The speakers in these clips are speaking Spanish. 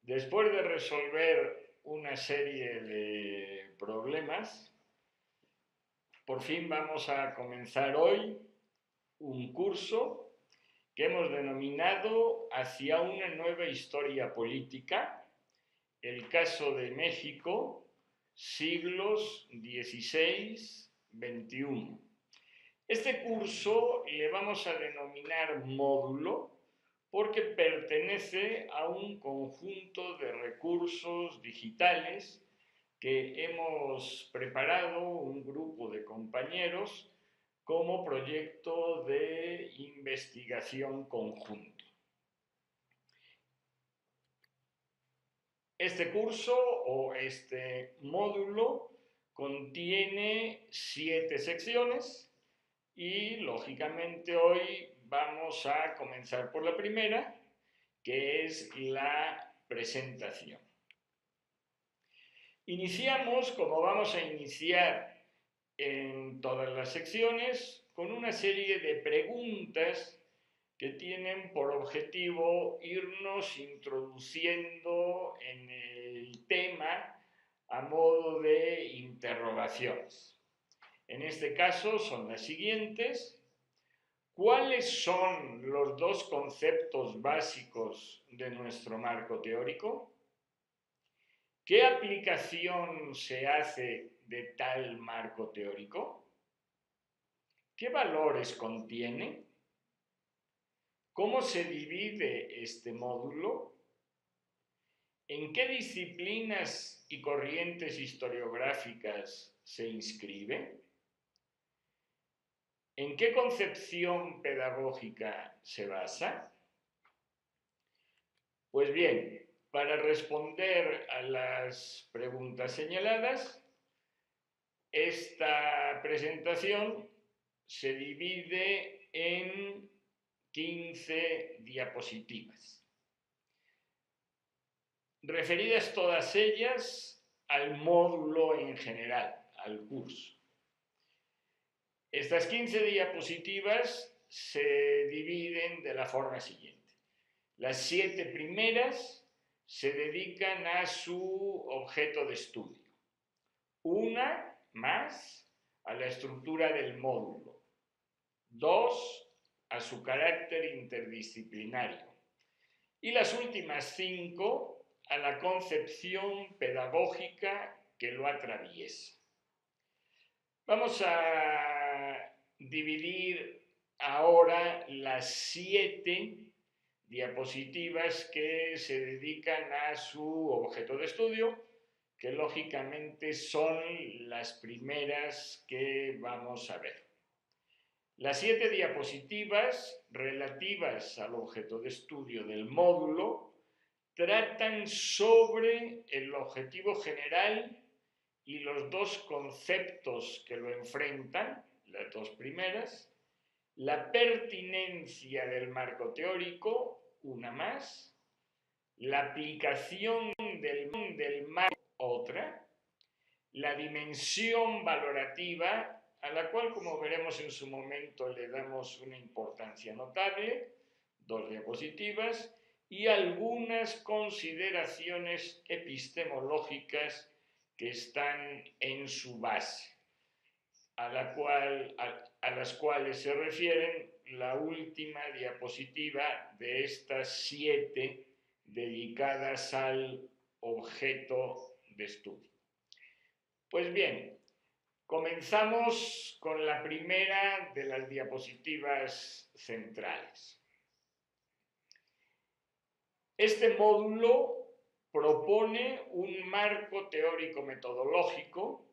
Después de resolver una serie de problemas, por fin vamos a comenzar hoy un curso que hemos denominado Hacia una nueva historia política, el caso de México, siglos XVI-XXI. Este curso le vamos a denominar módulo porque pertenece a un conjunto de recursos digitales que hemos preparado un grupo de compañeros como proyecto de investigación conjunto. Este curso o este módulo contiene 7 secciones y lógicamente hoy vamos a comenzar por la primera, que es la presentación. Iniciamos, como vamos a iniciar en todas las secciones, con una serie de preguntas que tienen por objetivo irnos introduciendo en el tema a modo de interrogaciones. En este caso son las siguientes. ¿Cuáles son los dos conceptos básicos de nuestro marco teórico? ¿Qué aplicación se hace de tal marco teórico? ¿Qué valores contiene? ¿Cómo se divide este módulo? ¿En qué disciplinas y corrientes historiográficas se inscribe? ¿En qué concepción pedagógica se basa? Pues bien, para responder a las preguntas señaladas, esta presentación se divide en 15 diapositivas, referidas todas ellas al módulo en general, al curso. Estas 15 diapositivas se dividen de la forma siguiente. Las 7 primeras se dedican a su objeto de estudio. Una más a la estructura del módulo. 2 a su carácter interdisciplinario. Y las últimas 5 a la concepción pedagógica que lo atraviesa. Vamos a dividir ahora las 7 diapositivas que se dedican a su objeto de estudio, que lógicamente son las primeras que vamos a ver. Las 7 diapositivas relativas al objeto de estudio del módulo tratan sobre el objetivo general y los dos conceptos que lo enfrentan, las dos primeras, la pertinencia del marco teórico, una más, la aplicación del marco, otra, la dimensión valorativa, a la cual, como veremos en su momento, le damos una importancia notable, 2 diapositivas, y algunas consideraciones epistemológicas que están en su base, a las cuales se refieren la última diapositiva de estas 7 dedicadas al objeto de estudio. Pues bien, comenzamos con la primera de las diapositivas centrales. Este módulo propone un marco teórico-metodológico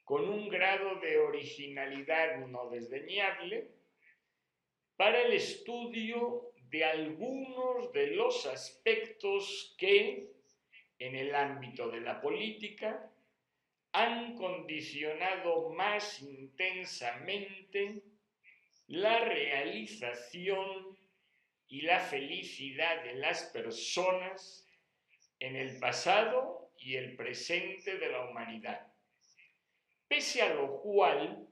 con un grado de originalidad no desdeñable para el estudio de algunos de los aspectos que, en el ámbito de la política, han condicionado más intensamente la realización y la felicidad de las personas en el pasado y el presente de la humanidad, pese a lo cual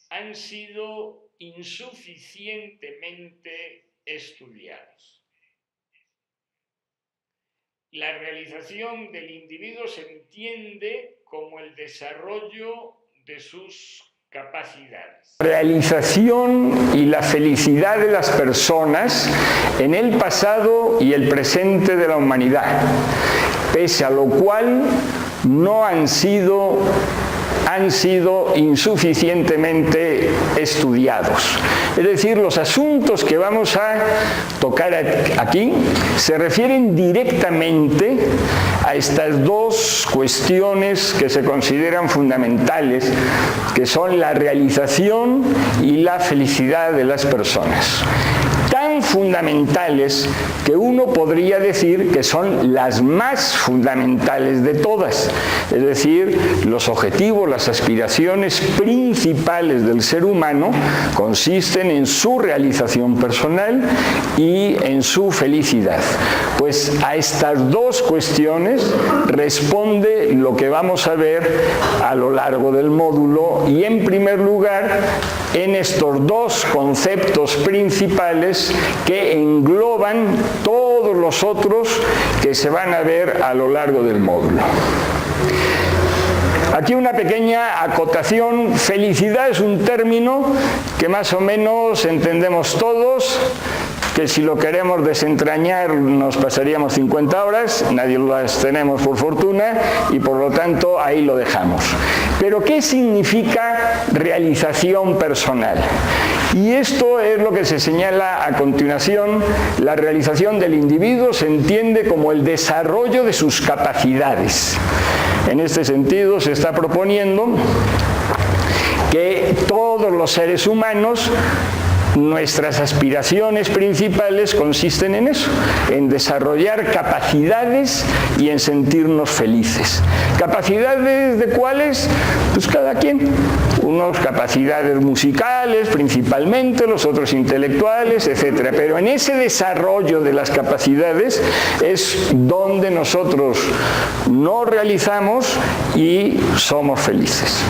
han sido insuficientemente estudiados. la realización del individuo se entiende como el desarrollo de sus capacidades. La realización y la felicidad de las personas en el pasado y el presente de la humanidad, pese a lo cual no han sido insuficientemente estudiados. Es decir, los asuntos que vamos a tocar aquí se refieren directamente a estas dos cuestiones que se consideran fundamentales, que son la realización y la felicidad de las personas. Tan fundamentales que uno podría decir que son las más fundamentales de todas. Es decir, los objetivos, las aspiraciones principales del ser humano consisten en su realización personal y en su felicidad. Pues a estas dos cuestiones responde lo que vamos a ver a lo largo del módulo y, en primer lugar, en estos dos conceptos principales que engloban todos los otros que se van a ver a lo largo del módulo. Aquí una pequeña acotación. Felicidad es un término que más o menos entendemos todos, que si lo queremos desentrañar nos pasaríamos 50 horas, nadie las tenemos por fortuna y por lo tanto ahí lo dejamos. Pero ¿qué significa realización personal? Y esto es lo que se señala a continuación. La realización del individuo se entiende como el desarrollo de sus capacidades. En este sentido se está proponiendo que todos los seres humanos, nuestras aspiraciones principales consisten en eso, en desarrollar capacidades y en sentirnos felices. ¿Capacidades de cuáles? Pues cada quien. Unos capacidades musicales principalmente, los otros intelectuales, etc. Pero en ese desarrollo de las capacidades es donde nosotros nos realizamos y somos felices.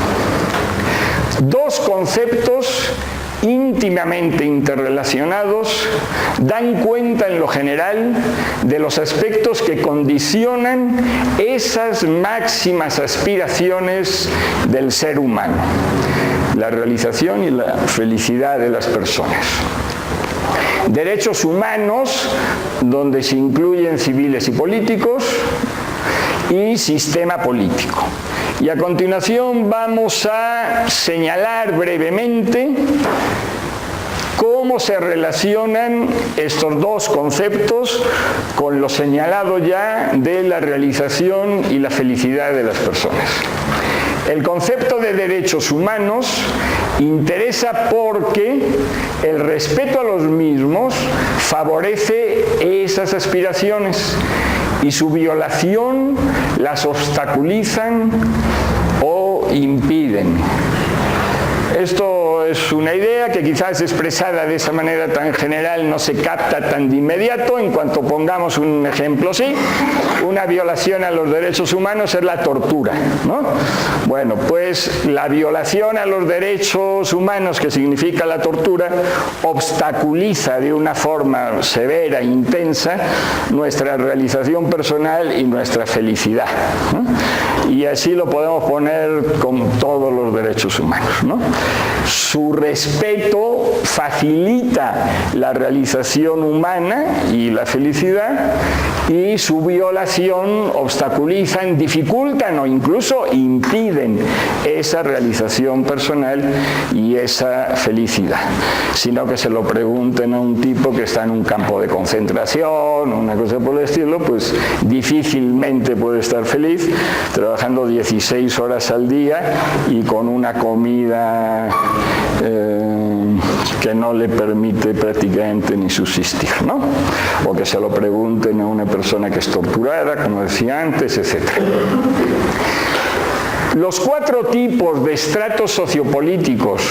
Dos conceptos íntimamente interrelacionados dan cuenta en lo general de los aspectos que condicionan esas máximas aspiraciones del ser humano: la realización y la felicidad de las personas. Derechos humanos, donde se incluyen civiles y políticos, y sistema político. Y a continuación vamos a señalar brevemente cómo se relacionan estos dos conceptos con lo señalado ya de la realización y la felicidad de las personas. El concepto de derechos humanos interesa porque el respeto a los mismos favorece esas aspiraciones y su violación las obstaculizan o impiden. Esto es una idea que quizás expresada de esa manera tan general no se capta tan de inmediato. En cuanto pongamos un ejemplo, sí, una violación a los derechos humanos es la tortura, ¿no? Bueno, pues la violación a los derechos humanos, que significa la tortura, obstaculiza de una forma severa e intensa nuestra realización personal y nuestra felicidad, ¿no? Y así lo podemos poner con todos los derechos humanos, ¿no? Su respeto facilita la realización humana y la felicidad, y su violación obstaculizan, dificultan o incluso impiden esa realización personal y esa felicidad. Sino que se lo pregunten a un tipo que está en un campo de concentración o una cosa por el estilo, pues difícilmente puede estar feliz trabajando 16 horas al día y con una comida que no le permite prácticamente ni subsistir, ¿no? O que se lo pregunten a una persona que es torturada, como decía antes, etc. Los 4 tipos de estratos sociopolíticos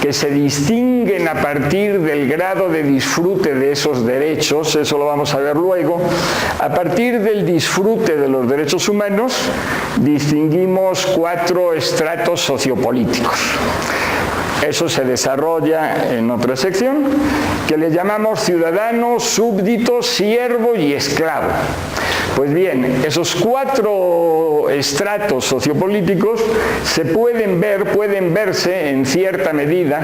que se distinguen a partir del grado de disfrute de esos derechos, eso lo vamos a ver luego. A partir del disfrute de los derechos humanos, distinguimos 4 estratos sociopolíticos. Eso se desarrolla en otra sección, que le llamamos ciudadano, súbdito, siervo y esclavo. Pues bien, esos 4 estratos sociopolíticos pueden verse en cierta medida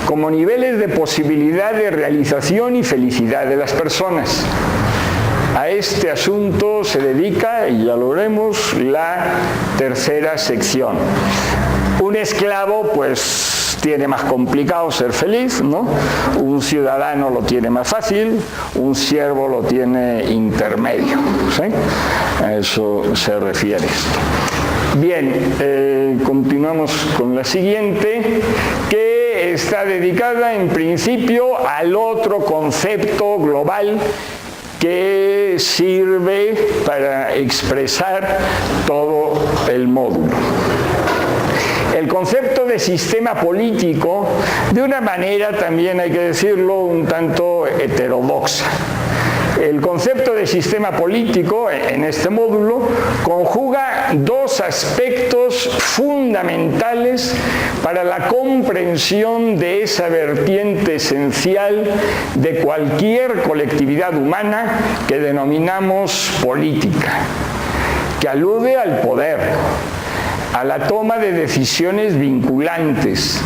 como niveles de posibilidad de realización y felicidad de las personas. A este asunto se dedica, y ya lo veremos, la tercera sección. Un esclavo, pues, tiene más complicado ser feliz, ¿no? Un ciudadano lo tiene más fácil, un siervo lo tiene intermedio, ¿sí? A eso se refiere esto. Bien, continuamos con la siguiente, que está dedicada en principio al otro concepto global que sirve para expresar todo el módulo. El concepto de sistema político, de una manera también hay que decirlo un tanto heterodoxa. El concepto de sistema político en este módulo conjuga 2 aspectos fundamentales para la comprensión de esa vertiente esencial de cualquier colectividad humana que denominamos política, que alude al poder, a la toma de decisiones vinculantes,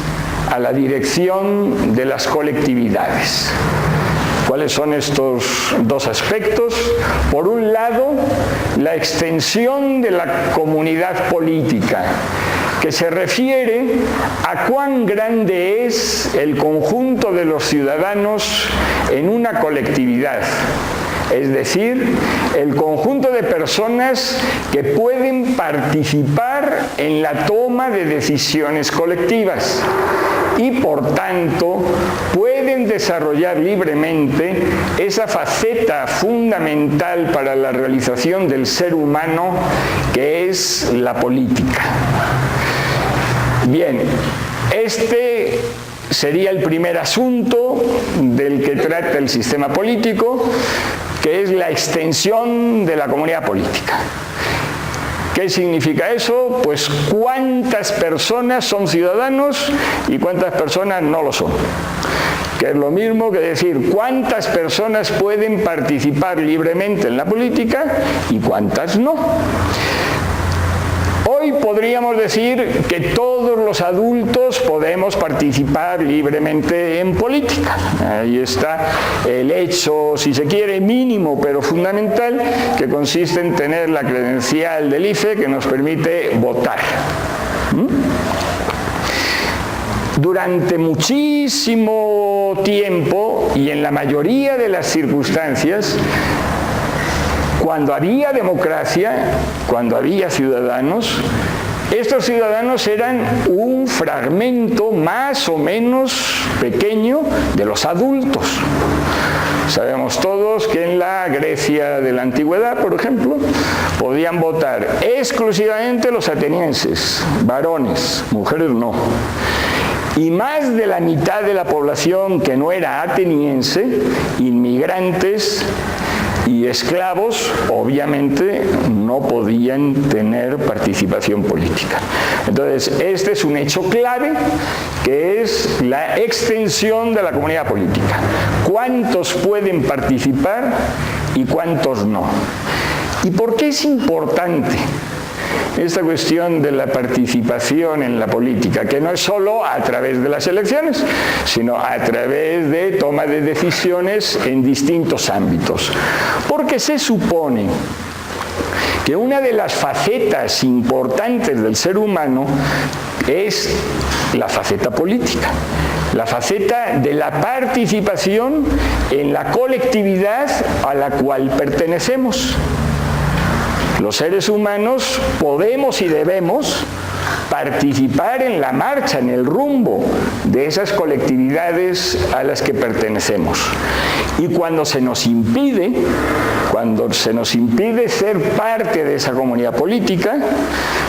a la dirección de las colectividades. ¿Cuáles son estos 2 aspectos? Por un lado, la extensión de la comunidad política, que se refiere a cuán grande es el conjunto de los ciudadanos en una colectividad. Es decir, el conjunto de personas que pueden participar en la toma de decisiones colectivas y, por tanto, pueden desarrollar libremente esa faceta fundamental para la realización del ser humano que es la política. Bien, este sería el primer asunto del que trata el sistema político, que es la extensión de la comunidad política. ¿Qué significa eso? Pues cuántas personas son ciudadanos y cuántas personas no lo son. Que es lo mismo que decir cuántas personas pueden participar libremente en la política y cuántas no. Hoy podríamos decir que todos los adultos podemos participar libremente en política. Ahí está el hecho, si se quiere, mínimo pero fundamental, que consiste en tener la credencial del IFE que nos permite votar. Durante muchísimo tiempo y en la mayoría de las circunstancias, cuando había democracia, cuando había ciudadanos, estos ciudadanos eran un fragmento más o menos pequeño de los adultos. Sabemos todos que en la Grecia de la antigüedad, por ejemplo, podían votar exclusivamente los atenienses, varones, mujeres no. Y más de la mitad de la población que no era ateniense, inmigrantes y esclavos, obviamente no podían tener participación política. Entonces, este es un hecho clave, que es la extensión de la comunidad política. ¿Cuántos pueden participar y cuántos no? ¿Y por qué es importante esta cuestión de la participación en la política, que no es solo a través de las elecciones, sino a través de toma de decisiones en distintos ámbitos? Porque se supone que una de las facetas importantes del ser humano es la faceta política, la faceta de la participación en la colectividad a la cual pertenecemos. Los seres humanos podemos y debemos participar en la marcha, en el rumbo de esas colectividades a las que pertenecemos. Y cuando se nos impide ser parte de esa comunidad política,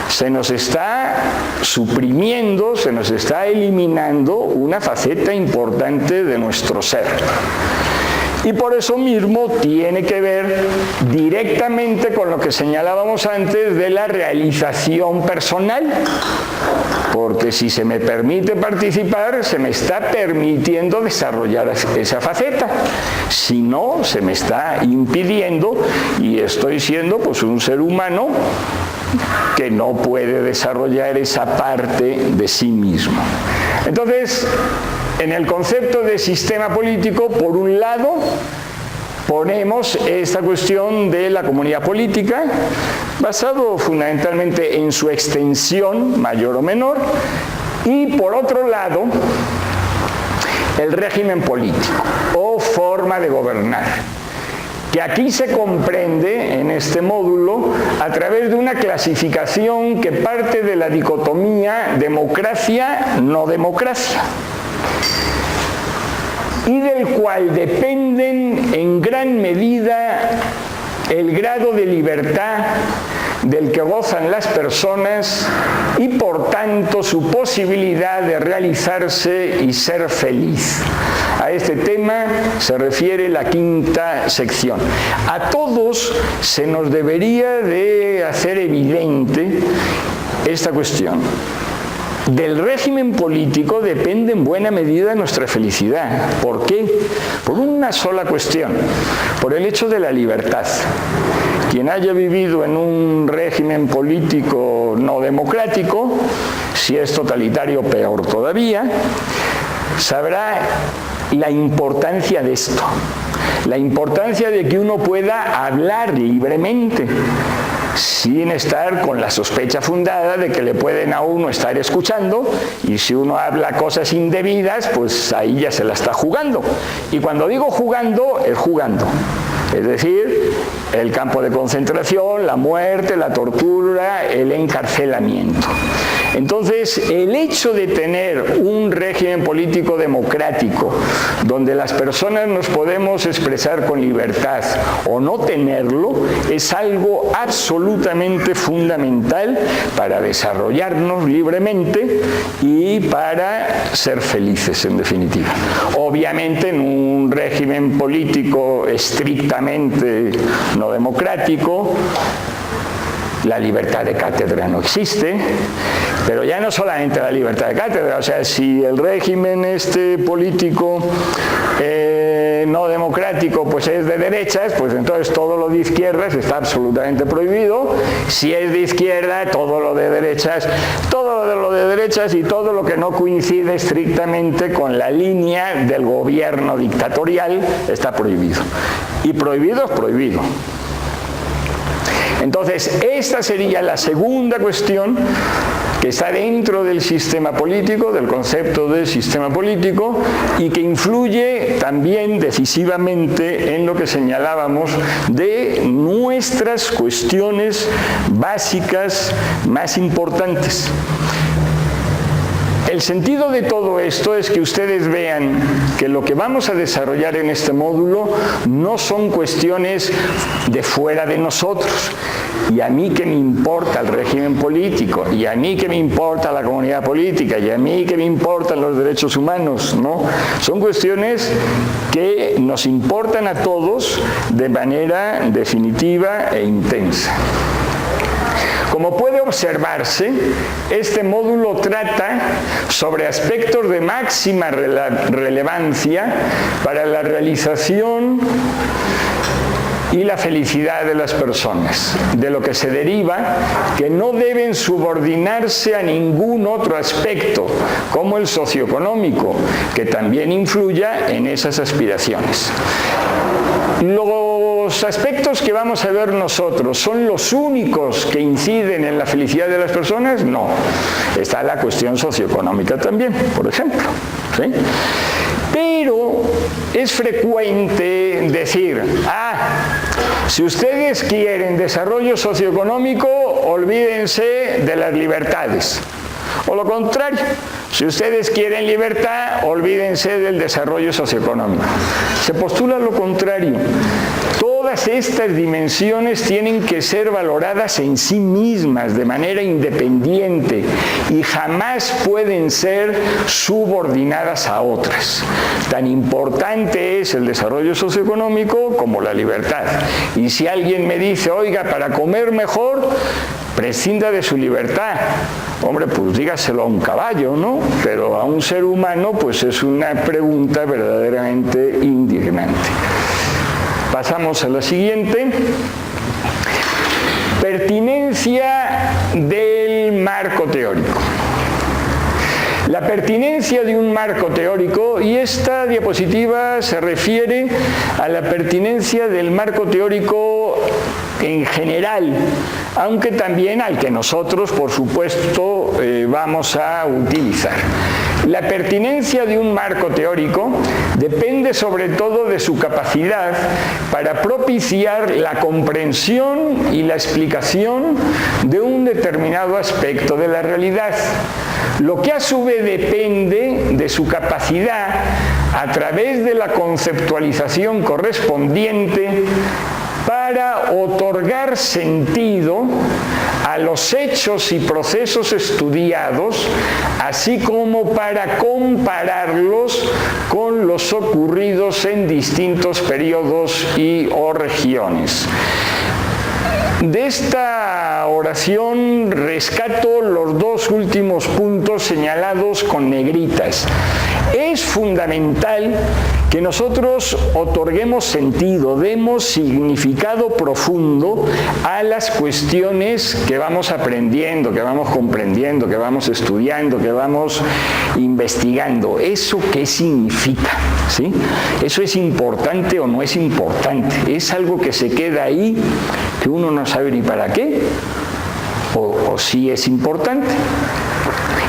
se nos está suprimiendo, se nos está eliminando una faceta importante de nuestro ser. Y por eso mismo tiene que ver directamente con lo que señalábamos antes de la realización personal. Porque si se me permite participar, se me está permitiendo desarrollar esa faceta. Si no, se me está impidiendo y estoy siendo pues un ser humano que no puede desarrollar esa parte de sí mismo. Entonces, en el concepto de sistema político, por un lado, ponemos esta cuestión de la comunidad política, basado fundamentalmente en su extensión, mayor o menor, y por otro lado, el régimen político o forma de gobernar, que aquí se comprende en este módulo a través de una clasificación que parte de la dicotomía democracia-no democracia, y del cual dependen en gran medida el grado de libertad del que gozan las personas y por tanto su posibilidad de realizarse y ser feliz. A este tema se refiere la quinta sección. A todos se nos debería de hacer evidente esta cuestión. Del régimen político depende en buena medida nuestra felicidad. ¿Por qué? Por una sola cuestión, por el hecho de la libertad. Quien haya vivido en un régimen político no democrático, si es totalitario peor todavía, sabrá la importancia de esto, la importancia de que uno pueda hablar libremente, sin estar con la sospecha fundada de que le pueden a uno estar escuchando, y si uno habla cosas indebidas, pues ahí ya se la está jugando. Y cuando digo jugando, es jugando. Es decir, el campo de concentración, la muerte, la tortura, el encarcelamiento. Entonces, el hecho de tener un régimen político democrático, donde las personas nos podemos expresar con libertad, o no tenerlo, es algo absolutamente fundamental para desarrollarnos libremente y para ser felices, en definitiva. Obviamente, en un régimen político estrictamente no democrático, la libertad de cátedra no existe, pero ya no solamente la libertad de cátedra, o sea, si el régimen político no democrático pues es de derechas, pues entonces todo lo de izquierdas está absolutamente prohibido. Si es de izquierda, todo lo de derechas y todo lo que no coincide estrictamente con la línea del gobierno dictatorial está prohibido. Y prohibido es prohibido. Entonces, esta sería la segunda cuestión que está dentro del sistema político, del concepto de sistema político, y que influye también decisivamente en lo que señalábamos de nuestras cuestiones básicas más importantes. El sentido de todo esto es que ustedes vean que lo que vamos a desarrollar en este módulo no son cuestiones de fuera de nosotros. Y a mí que me importa el régimen político, y a mí que me importa la comunidad política, y a mí que me importan los derechos humanos, ¿no? Son cuestiones que nos importan a todos de manera definitiva e intensa. Como puede observarse, este módulo trata sobre aspectos de máxima relevancia para la realización y la felicidad de las personas, de lo que se deriva que no deben subordinarse a ningún otro aspecto, como el socioeconómico, que también influya en esas aspiraciones. Los aspectos que vamos a ver nosotros son los únicos que inciden en la felicidad de las personas. No, está la cuestión socioeconómica también, por ejemplo, ¿sí? Pero es frecuente decir, si ustedes quieren desarrollo socioeconómico, olvídense de las libertades. O lo contrario, si ustedes quieren libertad, olvídense del desarrollo socioeconómico. Se postula lo contrario. Todas estas dimensiones tienen que ser valoradas en sí mismas, de manera independiente, y jamás pueden ser subordinadas a otras. Tan importante es el desarrollo socioeconómico como la libertad. Y si alguien me dice, oiga, para comer mejor, prescinda de su libertad. Hombre, pues dígaselo a un caballo, ¿no? Pero a un ser humano, pues es una pregunta verdaderamente indignante. Pasamos a la siguiente. Pertinencia del marco teórico. La pertinencia de un marco teórico, y esta diapositiva se refiere a la pertinencia del marco teórico en general, aunque también al que nosotros, por supuesto, vamos a utilizar. La pertinencia de un marco teórico depende sobre todo de su capacidad para propiciar la comprensión y la explicación de un determinado aspecto de la realidad, lo que a su vez depende de su capacidad, a través de la conceptualización correspondiente, para otorgar sentido a los hechos y procesos estudiados, así como para compararlos con los ocurridos en distintos periodos o regiones. De esta oración rescato los dos últimos puntos señalados con negritas. Es fundamental que nosotros otorguemos sentido, demos significado profundo a las cuestiones que vamos aprendiendo, que vamos comprendiendo, que vamos estudiando, que vamos investigando. ¿Eso qué significa? ¿Sí? ¿Eso es importante o no es importante? ¿Es algo que se queda ahí, que uno no sabe ni para qué? ¿O sí es importante?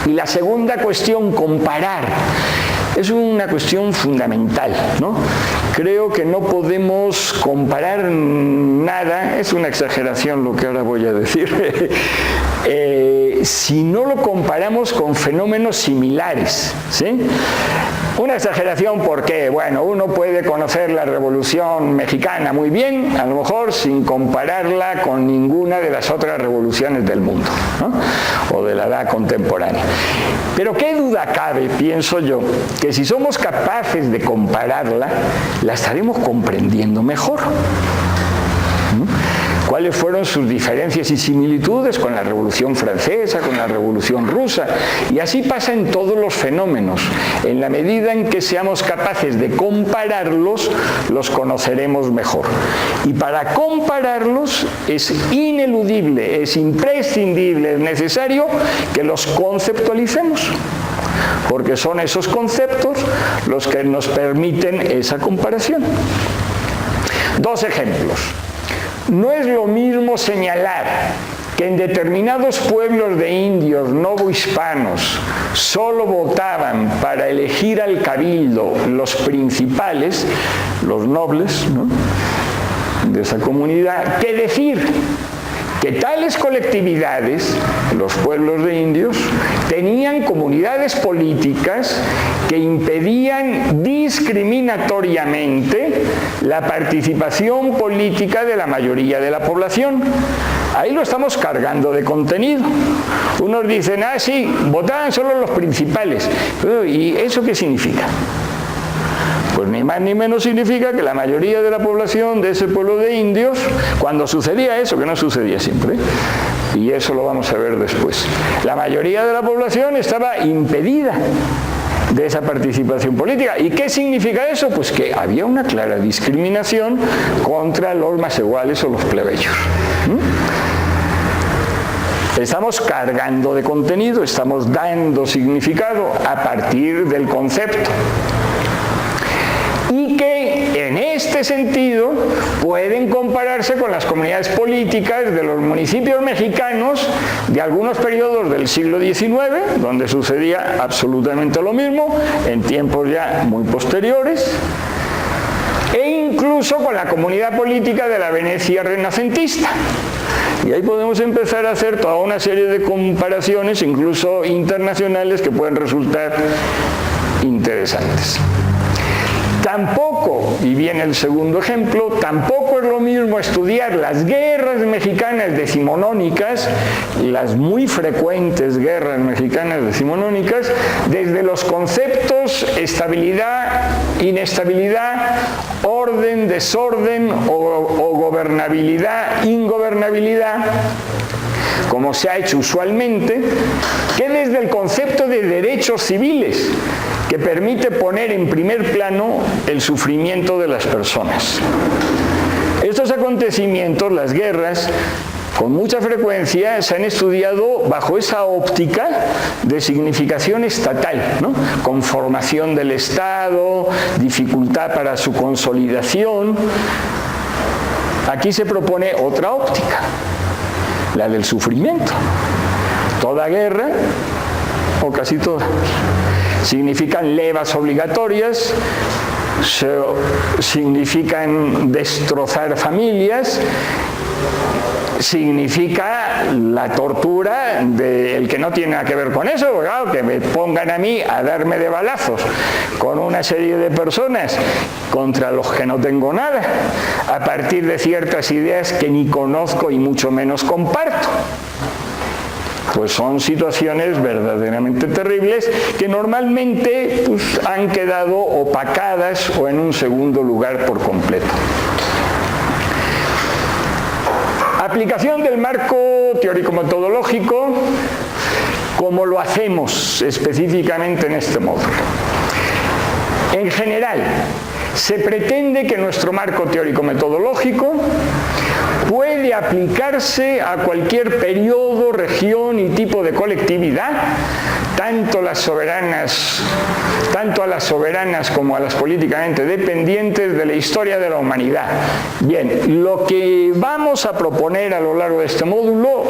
Y la segunda cuestión, comparar. Es una cuestión fundamental, ¿no? Creo que no podemos comparar nada, es una exageración lo que ahora voy a decir, si no lo comparamos con fenómenos similares, ¿sí? Una exageración porque, bueno, uno puede conocer la Revolución Mexicana muy bien, a lo mejor sin compararla con ninguna de las otras revoluciones del mundo, ¿no? O de la edad contemporánea. Pero qué duda cabe, pienso yo, que si somos capaces de compararla, la estaremos comprendiendo mejor. ¿Cuáles fueron sus diferencias y similitudes con la Revolución Francesa, con la Revolución Rusa? Y así pasa en todos los fenómenos. En la medida en que seamos capaces de compararlos, los conoceremos mejor. Y para compararlos es ineludible, es imprescindible, es necesario que los conceptualicemos, porque son esos conceptos los que nos permiten esa comparación. Dos ejemplos. No es lo mismo señalar que en determinados pueblos de indios novohispanos solo votaban para elegir al cabildo los principales, los nobles, ¿no?, de esa comunidad, que decir que tales colectividades, los pueblos de indios, tenían comunidades políticas que impedían discriminatoriamente la participación política de la mayoría de la población. Ahí lo estamos cargando de contenido. Unos dicen, ah, sí, votaban solo los principales. ¿Y eso qué significa? Pues ni más ni menos significa que la mayoría de la población de ese pueblo de indios, cuando sucedía eso, que no sucedía siempre, y eso lo vamos a ver después, la mayoría de la población estaba impedida de esa participación política. ¿Y qué significa eso? Pues que había una clara discriminación contra los más iguales o los plebeyos. Estamos cargando de contenido, estamos dando significado a partir del concepto. Y que en este sentido pueden compararse con las comunidades políticas de los municipios mexicanos de algunos periodos del siglo XIX, donde sucedía absolutamente lo mismo, en tiempos ya muy posteriores, e incluso con la comunidad política de la Venecia renacentista. Y ahí podemos empezar a hacer toda una serie de comparaciones, incluso internacionales, que pueden resultar interesantes. Tampoco, y viene el segundo ejemplo, tampoco es lo mismo estudiar las guerras mexicanas decimonónicas, las muy frecuentes guerras mexicanas decimonónicas, desde los conceptos estabilidad, inestabilidad, orden, desorden o gobernabilidad, ingobernabilidad, como se ha hecho usualmente, que desde el concepto de derechos civiles, que permite poner en primer plano el sufrimiento de las personas. Estos acontecimientos, las guerras, con mucha frecuencia se han estudiado bajo esa óptica de significación estatal, ¿no? Conformación del Estado, dificultad para su consolidación. Aquí se propone otra óptica, la del sufrimiento. Toda guerra, o casi toda, significan levas obligatorias, significan destrozar familias, significa la tortura del que no tiene nada que ver con eso, claro, que me pongan a mí a darme de balazos con una serie de personas contra los que no tengo nada, a partir de ciertas ideas que ni conozco y mucho menos comparto. Pues son situaciones verdaderamente terribles que normalmente pues, han quedado opacadas o en un segundo lugar por completo. Aplicación del marco teórico-metodológico, como lo hacemos específicamente en este módulo. En general, se pretende que nuestro marco teórico-metodológico puede aplicarse a cualquier periodo, región y tipo de colectividad, tanto a las soberanas como a las políticamente dependientes de la historia de la humanidad. Bien, lo que vamos a proponer a lo largo de este módulo,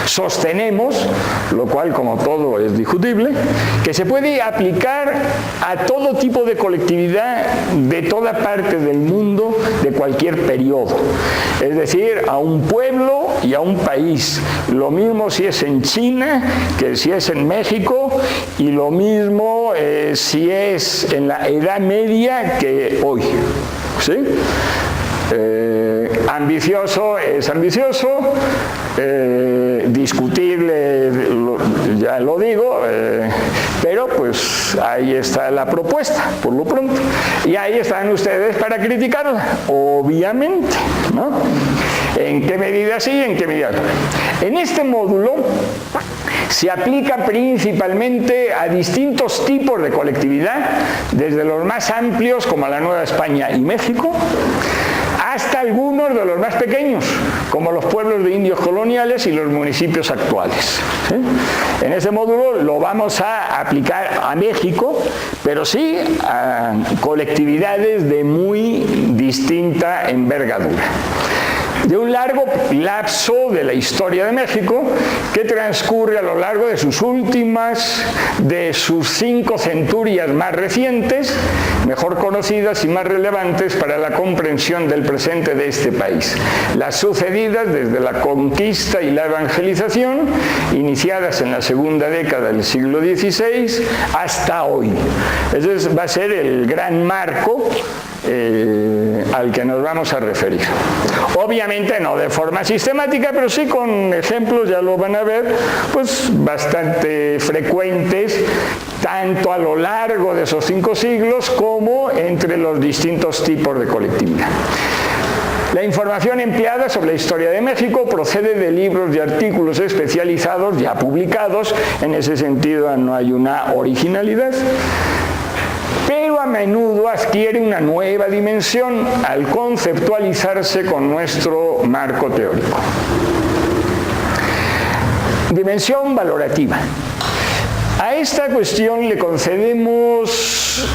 sostenemos, lo cual como todo es discutible, que se puede aplicar a todo tipo de colectividad de toda parte del mundo, de cualquier periodo. Es decir, a un pueblo y a un país. Lo mismo si es en China que si es en México, y lo mismo si es en la Edad Media que hoy. ¿Sí? Ambicioso es ambicioso, discutible, ya lo digo, pero pues ahí está la propuesta, por lo pronto. Y ahí están ustedes para criticarla, obviamente, ¿no? ¿En qué medida sí, en qué medida no? En este módulo se aplica principalmente a distintos tipos de colectividad, desde los más amplios, como la Nueva España y México, hasta algunos de los más pequeños, como los pueblos de indios coloniales y los municipios actuales. ¿Sí? En este módulo lo vamos a aplicar a México, pero sí a colectividades de muy distinta envergadura. De un largo lapso de la historia de México que transcurre a lo largo de sus 5 centurias más recientes, mejor conocidas y más relevantes para la comprensión del presente de este país. Las sucedidas desde la conquista y la evangelización, iniciadas en la segunda década del siglo XVI, hasta hoy. Ese va a ser el gran marco al que nos vamos a referir. Obviamente no de forma sistemática, pero sí con ejemplos, ya lo van a ver, pues bastante frecuentes, tanto a lo largo de esos 5 siglos como entre los distintos tipos de colectividad. La información empleada sobre la historia de México procede de libros y artículos especializados ya publicados, en ese sentido no hay una originalidad, pero a menudo adquiere una nueva dimensión al conceptualizarse con nuestro marco teórico. Dimensión valorativa. A esta cuestión le concedemos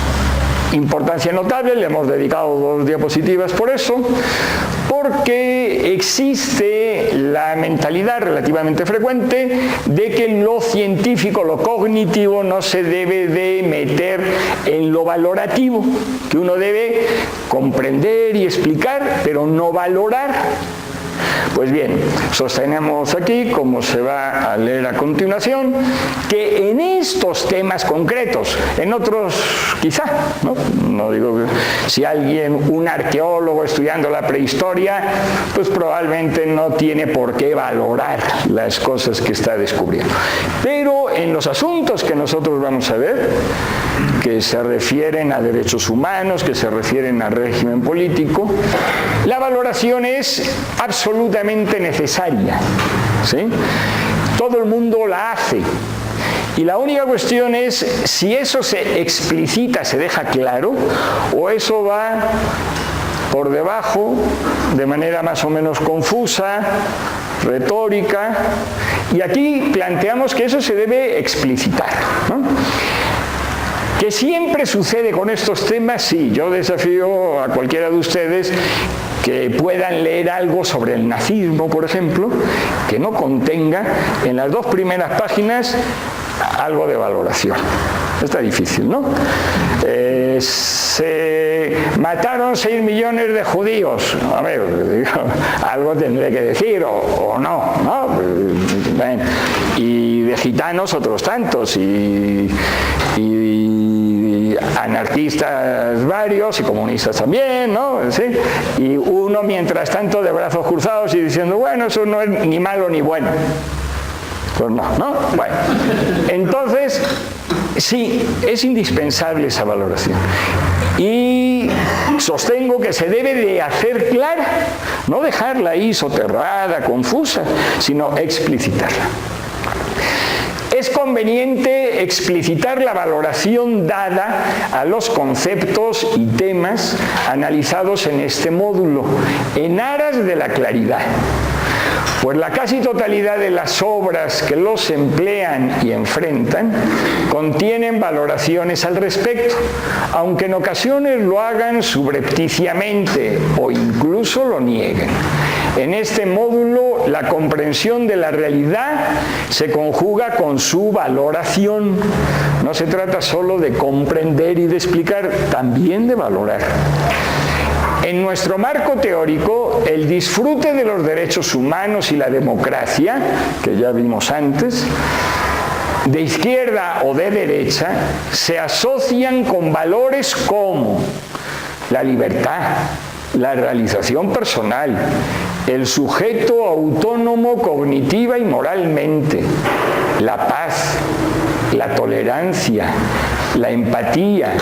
importancia notable, le hemos dedicado 2 diapositivas por eso, porque existe la mentalidad relativamente frecuente de que lo científico, lo cognitivo, no se debe de meter en lo valorativo, que uno debe comprender y explicar, pero no valorar. Pues bien, sostenemos aquí, como se va a leer a continuación, que en estos temas concretos, en otros quizá, no digo que si alguien, un arqueólogo estudiando la prehistoria, pues probablemente no tiene por qué valorar las cosas que está descubriendo. Pero en los asuntos que nosotros vamos a ver, que se refieren a derechos humanos, que se refieren al régimen político, la valoración es absolutamente necesaria, ¿sí? Todo el mundo la hace. Y la única cuestión es si eso se explicita, se deja claro, o eso va por debajo, de manera más o menos confusa, retórica, y aquí planteamos que eso se debe explicitar, ¿no? ¿Que siempre sucede con estos temas? Sí, yo desafío a cualquiera de ustedes que puedan leer algo sobre el nazismo, por ejemplo, que no contenga en las 2 primeras páginas algo de valoración. Está difícil, ¿no? Se mataron 6 millones de judíos. A ver, algo tendré que decir, o no, ¿no? Bueno, y de gitanos otros tantos, y anarquistas varios y comunistas también, ¿no? ¿Sí? Y uno mientras tanto de brazos cruzados y diciendo, bueno, eso no es ni malo ni bueno. Pues no, ¿no? Bueno, entonces, sí, es indispensable esa valoración. Y sostengo que se debe de hacer clara, no dejarla ahí soterrada, confusa, sino explicitarla. Es conveniente explicitar la valoración dada a los conceptos y temas analizados en este módulo, en aras de la claridad. Pues la casi totalidad de las obras que los emplean y enfrentan contienen valoraciones al respecto, aunque en ocasiones lo hagan subrepticiamente o incluso lo nieguen. En este módulo, la comprensión de la realidad se conjuga con su valoración. No se trata solo de comprender y de explicar, también de valorar. En nuestro marco teórico, el disfrute de los derechos humanos y la democracia, que ya vimos antes, de izquierda o de derecha, se asocian con valores como la libertad, la realización personal, el sujeto autónomo cognitiva y moralmente, la paz, la tolerancia, la empatía,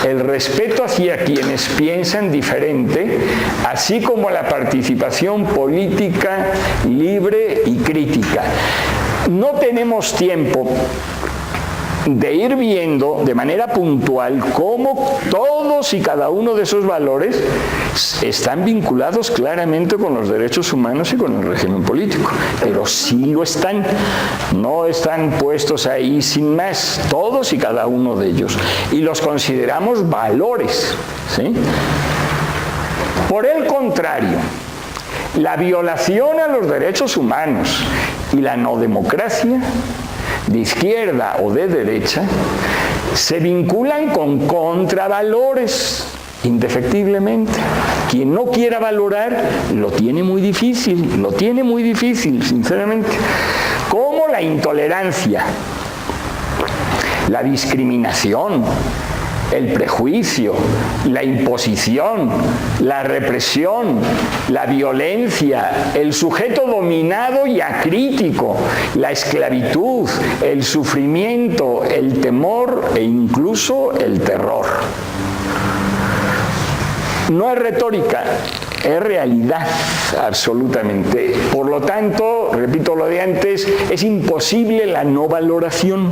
el respeto hacia quienes piensan diferente, así como la participación política libre y crítica. No tenemos tiempo de ir viendo de manera puntual cómo todos y cada uno de esos valores están vinculados claramente con los derechos humanos y con el régimen político, pero sí lo están, no están puestos ahí sin más, todos y cada uno de ellos, y los consideramos valores, ¿sí? Por el contrario, la violación a los derechos humanos y la no democracia, de izquierda o de derecha, se vinculan con contravalores, indefectiblemente. Quien no quiera valorar lo tiene muy difícil, sinceramente. Como la intolerancia, la discriminación, el prejuicio, la imposición, la represión, la violencia, el sujeto dominado y acrítico, la esclavitud, el sufrimiento, el temor e incluso el terror. No es retórica, es realidad, absolutamente. Por lo tanto, repito lo de antes, es imposible la no valoración.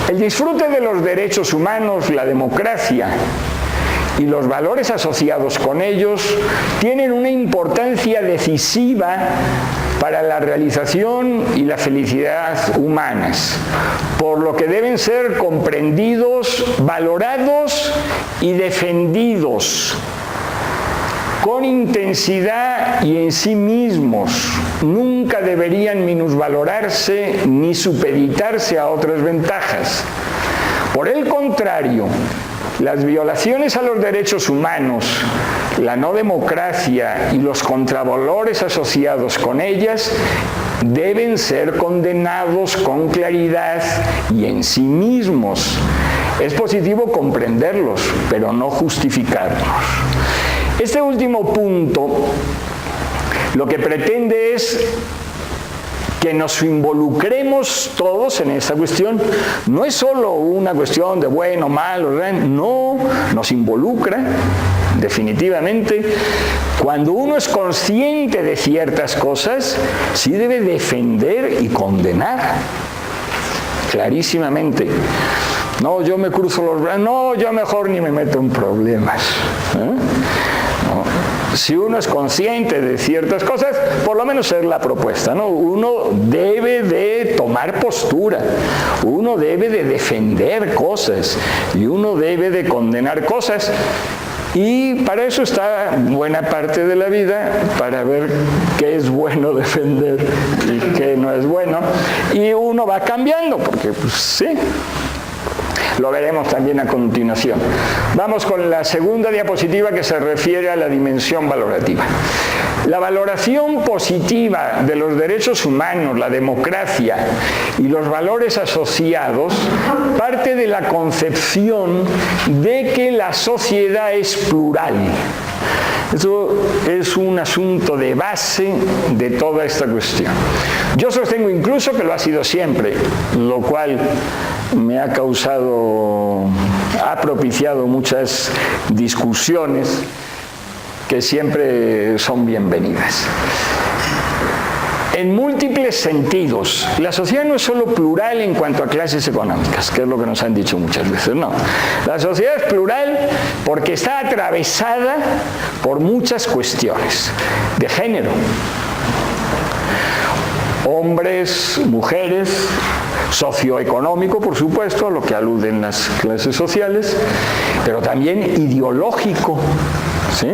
El disfrute de los derechos humanos, la democracia y los valores asociados con ellos tienen una importancia decisiva para la realización y la felicidad humanas, por lo que deben ser comprendidos, valorados y defendidos con intensidad y en sí mismos. Nunca deberían minusvalorarse ni supeditarse a otras ventajas. Por el contrario, Las violaciones a los derechos humanos, la no democracia y los contravalores asociados con ellas deben ser condenados con claridad y en sí mismos. Es positivo comprenderlos, pero no justificarlos. Este último punto lo que pretende es que nos involucremos todos en esta cuestión. No es solo una cuestión de bueno, malo, no, nos involucra definitivamente. Cuando uno es consciente de ciertas cosas, sí debe defender y condenar clarísimamente. No, yo me cruzo los brazos, no, yo mejor ni me meto en problemas. Si uno es consciente de ciertas cosas, por lo menos es la propuesta, ¿no? Uno debe de tomar postura, uno debe de defender cosas y uno debe de condenar cosas. Y para eso está buena parte de la vida, para ver qué es bueno defender y qué no es bueno. Y uno va cambiando, porque pues, sí. Lo veremos también a continuación. Vamos con la segunda diapositiva que se refiere a la dimensión valorativa. La valoración positiva de los derechos humanos, la democracia y los valores asociados parte de la concepción de que la sociedad es plural. Eso es un asunto de base de toda esta cuestión. Yo sostengo incluso que lo ha sido siempre, lo cual me ha propiciado muchas discusiones que siempre son bienvenidas. En múltiples sentidos, la sociedad no es solo plural en cuanto a clases económicas, que es lo que nos han dicho muchas veces, no. La sociedad es plural porque está atravesada por muchas cuestiones de género. Hombres, mujeres, socioeconómico, por supuesto, a lo que aluden las clases sociales, pero también ideológico, ¿sí?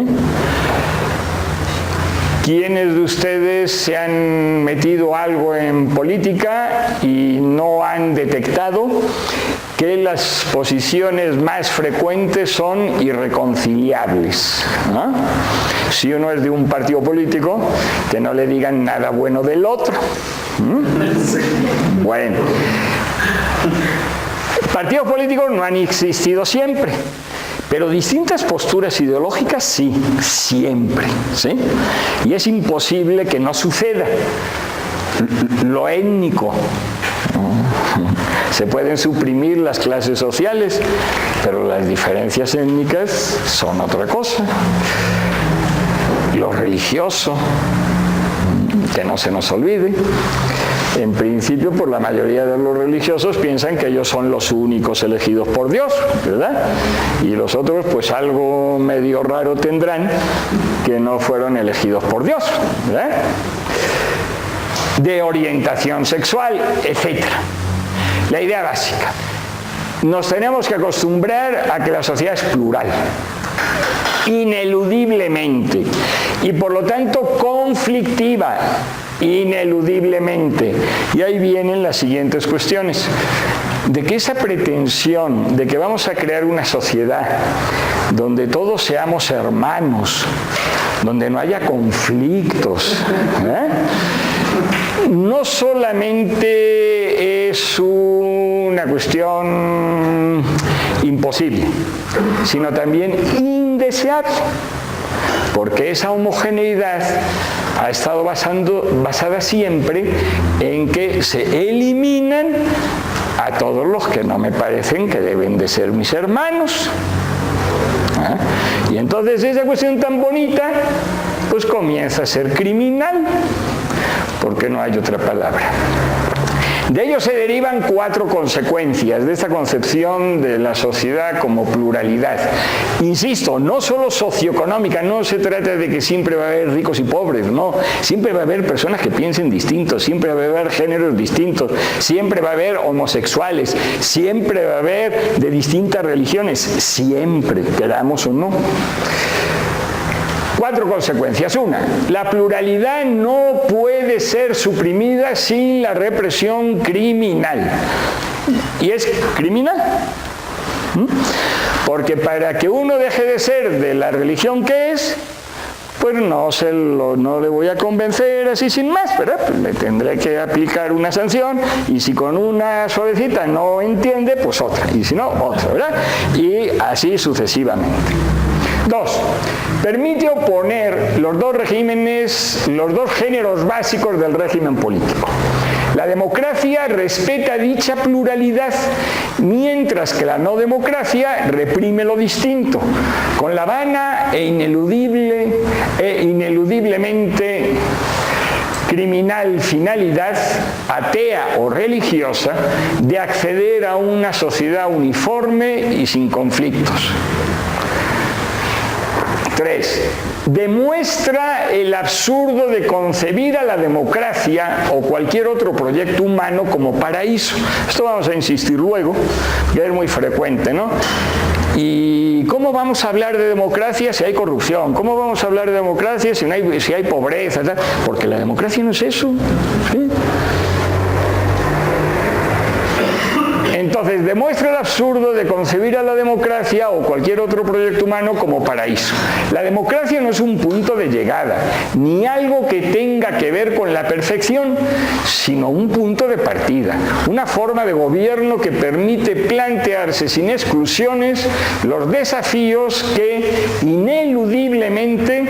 ¿Quiénes de ustedes se han metido algo en política y no han detectado que las posiciones más frecuentes son irreconciliables, ¿no? Si uno es de un partido político, que no le digan nada bueno del otro. Bueno, partidos políticos no han existido siempre, pero distintas posturas ideológicas sí, siempre, ¿sí? Y es imposible que no suceda. Lo étnico. Se pueden suprimir las clases sociales, pero las diferencias étnicas son otra cosa. Lo religioso, que no se nos olvide. En principio, pues la mayoría de los religiosos piensan que ellos son los únicos elegidos por Dios, ¿verdad? Y los otros, pues algo medio raro tendrán que no fueron elegidos por Dios, ¿verdad? De orientación sexual, etc. La idea básica. Nos tenemos que acostumbrar a que la sociedad es plural, ineludiblemente, y por lo tanto conflictiva, ineludiblemente. Y ahí vienen las siguientes cuestiones. De que esa pretensión de que vamos a crear una sociedad donde todos seamos hermanos, donde no haya conflictos, no solamente es una cuestión imposible, sino también indeseable, porque esa homogeneidad ha estado basada siempre en que se eliminan a todos los que no me parecen que deben de ser mis hermanos. Y entonces esa cuestión tan bonita pues comienza a ser criminal, porque no hay otra palabra. De ello se derivan 4 consecuencias de esta concepción de la sociedad como pluralidad. Insisto, no solo socioeconómica, no se trata de que siempre va a haber ricos y pobres, no. Siempre va a haber personas que piensen distintos, siempre va a haber géneros distintos, siempre va a haber homosexuales, siempre va a haber de distintas religiones, siempre, queramos o no. 4 consecuencias. Una, la pluralidad no puede ser suprimida sin la represión criminal. ¿Y es criminal? Porque para que uno deje de ser de la religión que es, pues no le voy a convencer así sin más, ¿verdad? Pues le tendré que aplicar una sanción, y si con una suavecita no entiende, pues otra, y si no, otra, ¿verdad? Y así sucesivamente. 2. Permite oponer los dos géneros básicos del régimen político. La democracia respeta dicha pluralidad, mientras que la no democracia reprime lo distinto, con la vana e ineludiblemente criminal finalidad, atea o religiosa, de acceder a una sociedad uniforme y sin conflictos. 3. Demuestra el absurdo de concebir a la democracia o cualquier otro proyecto humano como paraíso. Esto vamos a insistir luego, que es muy frecuente, ¿no? ¿Y cómo vamos a hablar de democracia si hay corrupción? ¿Cómo vamos a hablar de democracia si hay pobreza? ¿Tal? Porque la democracia no es eso, ¿sí? Entonces, demuestra el absurdo de concebir a la democracia o cualquier otro proyecto humano como paraíso. La democracia no es un punto de llegada, ni algo que tenga que ver con la perfección, sino un punto de partida, una forma de gobierno que permite plantearse sin exclusiones los desafíos que ineludiblemente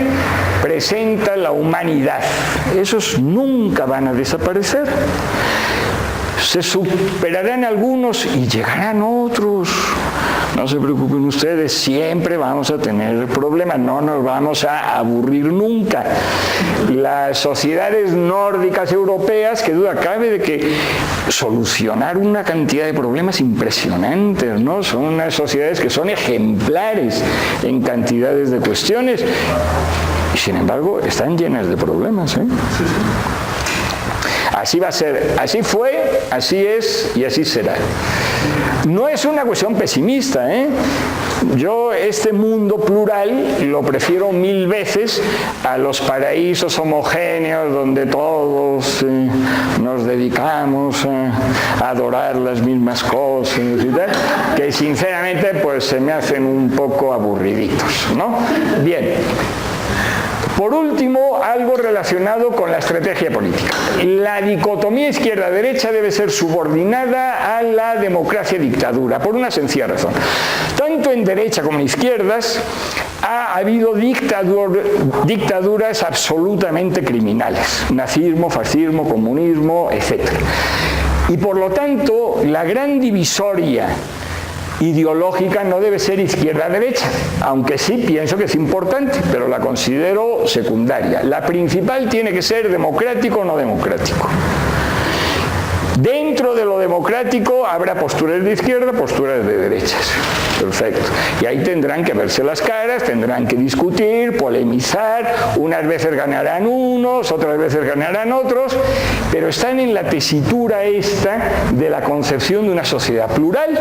presenta la humanidad. Esos nunca van a desaparecer. Se superarán algunos y llegarán otros. No se preocupen ustedes, siempre vamos a tener problemas, no nos vamos a aburrir nunca. Las sociedades nórdicas europeas, que duda cabe de que solucionar una cantidad de problemas impresionantes, ¿no? Son unas sociedades que son ejemplares en cantidades de cuestiones y sin embargo están llenas de problemas, ¿eh? Así va a ser, así fue, así es y así será. No es una cuestión pesimista, ¿eh? Yo este mundo plural lo prefiero 1000 veces a los paraísos homogéneos donde todos nos dedicamos a adorar las mismas cosas y tal, que sinceramente pues se me hacen un poco aburriditos, ¿no? Bien. Por último, algo relacionado con la estrategia política. La dicotomía izquierda-derecha debe ser subordinada a la democracia-dictadura, por una sencilla razón. Tanto en derecha como en izquierdas ha habido dictaduras absolutamente criminales. Nazismo, fascismo, comunismo, etc. Y por lo tanto, la gran divisoria ideológica no debe ser izquierda-derecha, aunque sí pienso que es importante, pero la considero secundaria. La principal tiene que ser democrático o no democrático. Dentro de lo democrático habrá posturas de izquierda, posturas de derechas. Perfecto. Y ahí tendrán que verse las caras, tendrán que discutir, polemizar, unas veces ganarán unos, otras veces ganarán otros, pero están en la tesitura esta de la concepción de una sociedad plural.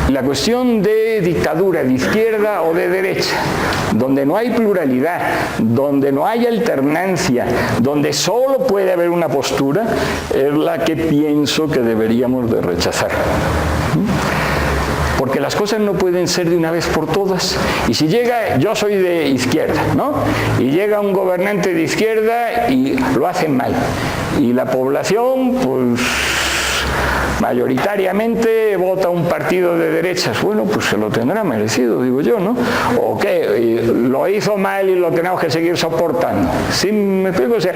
La cuestión de dictadura de izquierda o de derecha, donde no hay pluralidad, donde no hay alternancia, donde solo puede haber una postura, es la que pienso que deberíamos de rechazar. Porque las cosas no pueden ser de una vez por todas. Y si llega, yo soy de izquierda, ¿no? Y llega un gobernante de izquierda y lo hacen mal. Y la población, pues mayoritariamente vota un partido de derechas. Bueno, pues se lo tendrá merecido, digo yo, ¿no? ¿O qué? Lo hizo mal y lo tenemos que seguir soportando. ¿Sí me explico? O sea,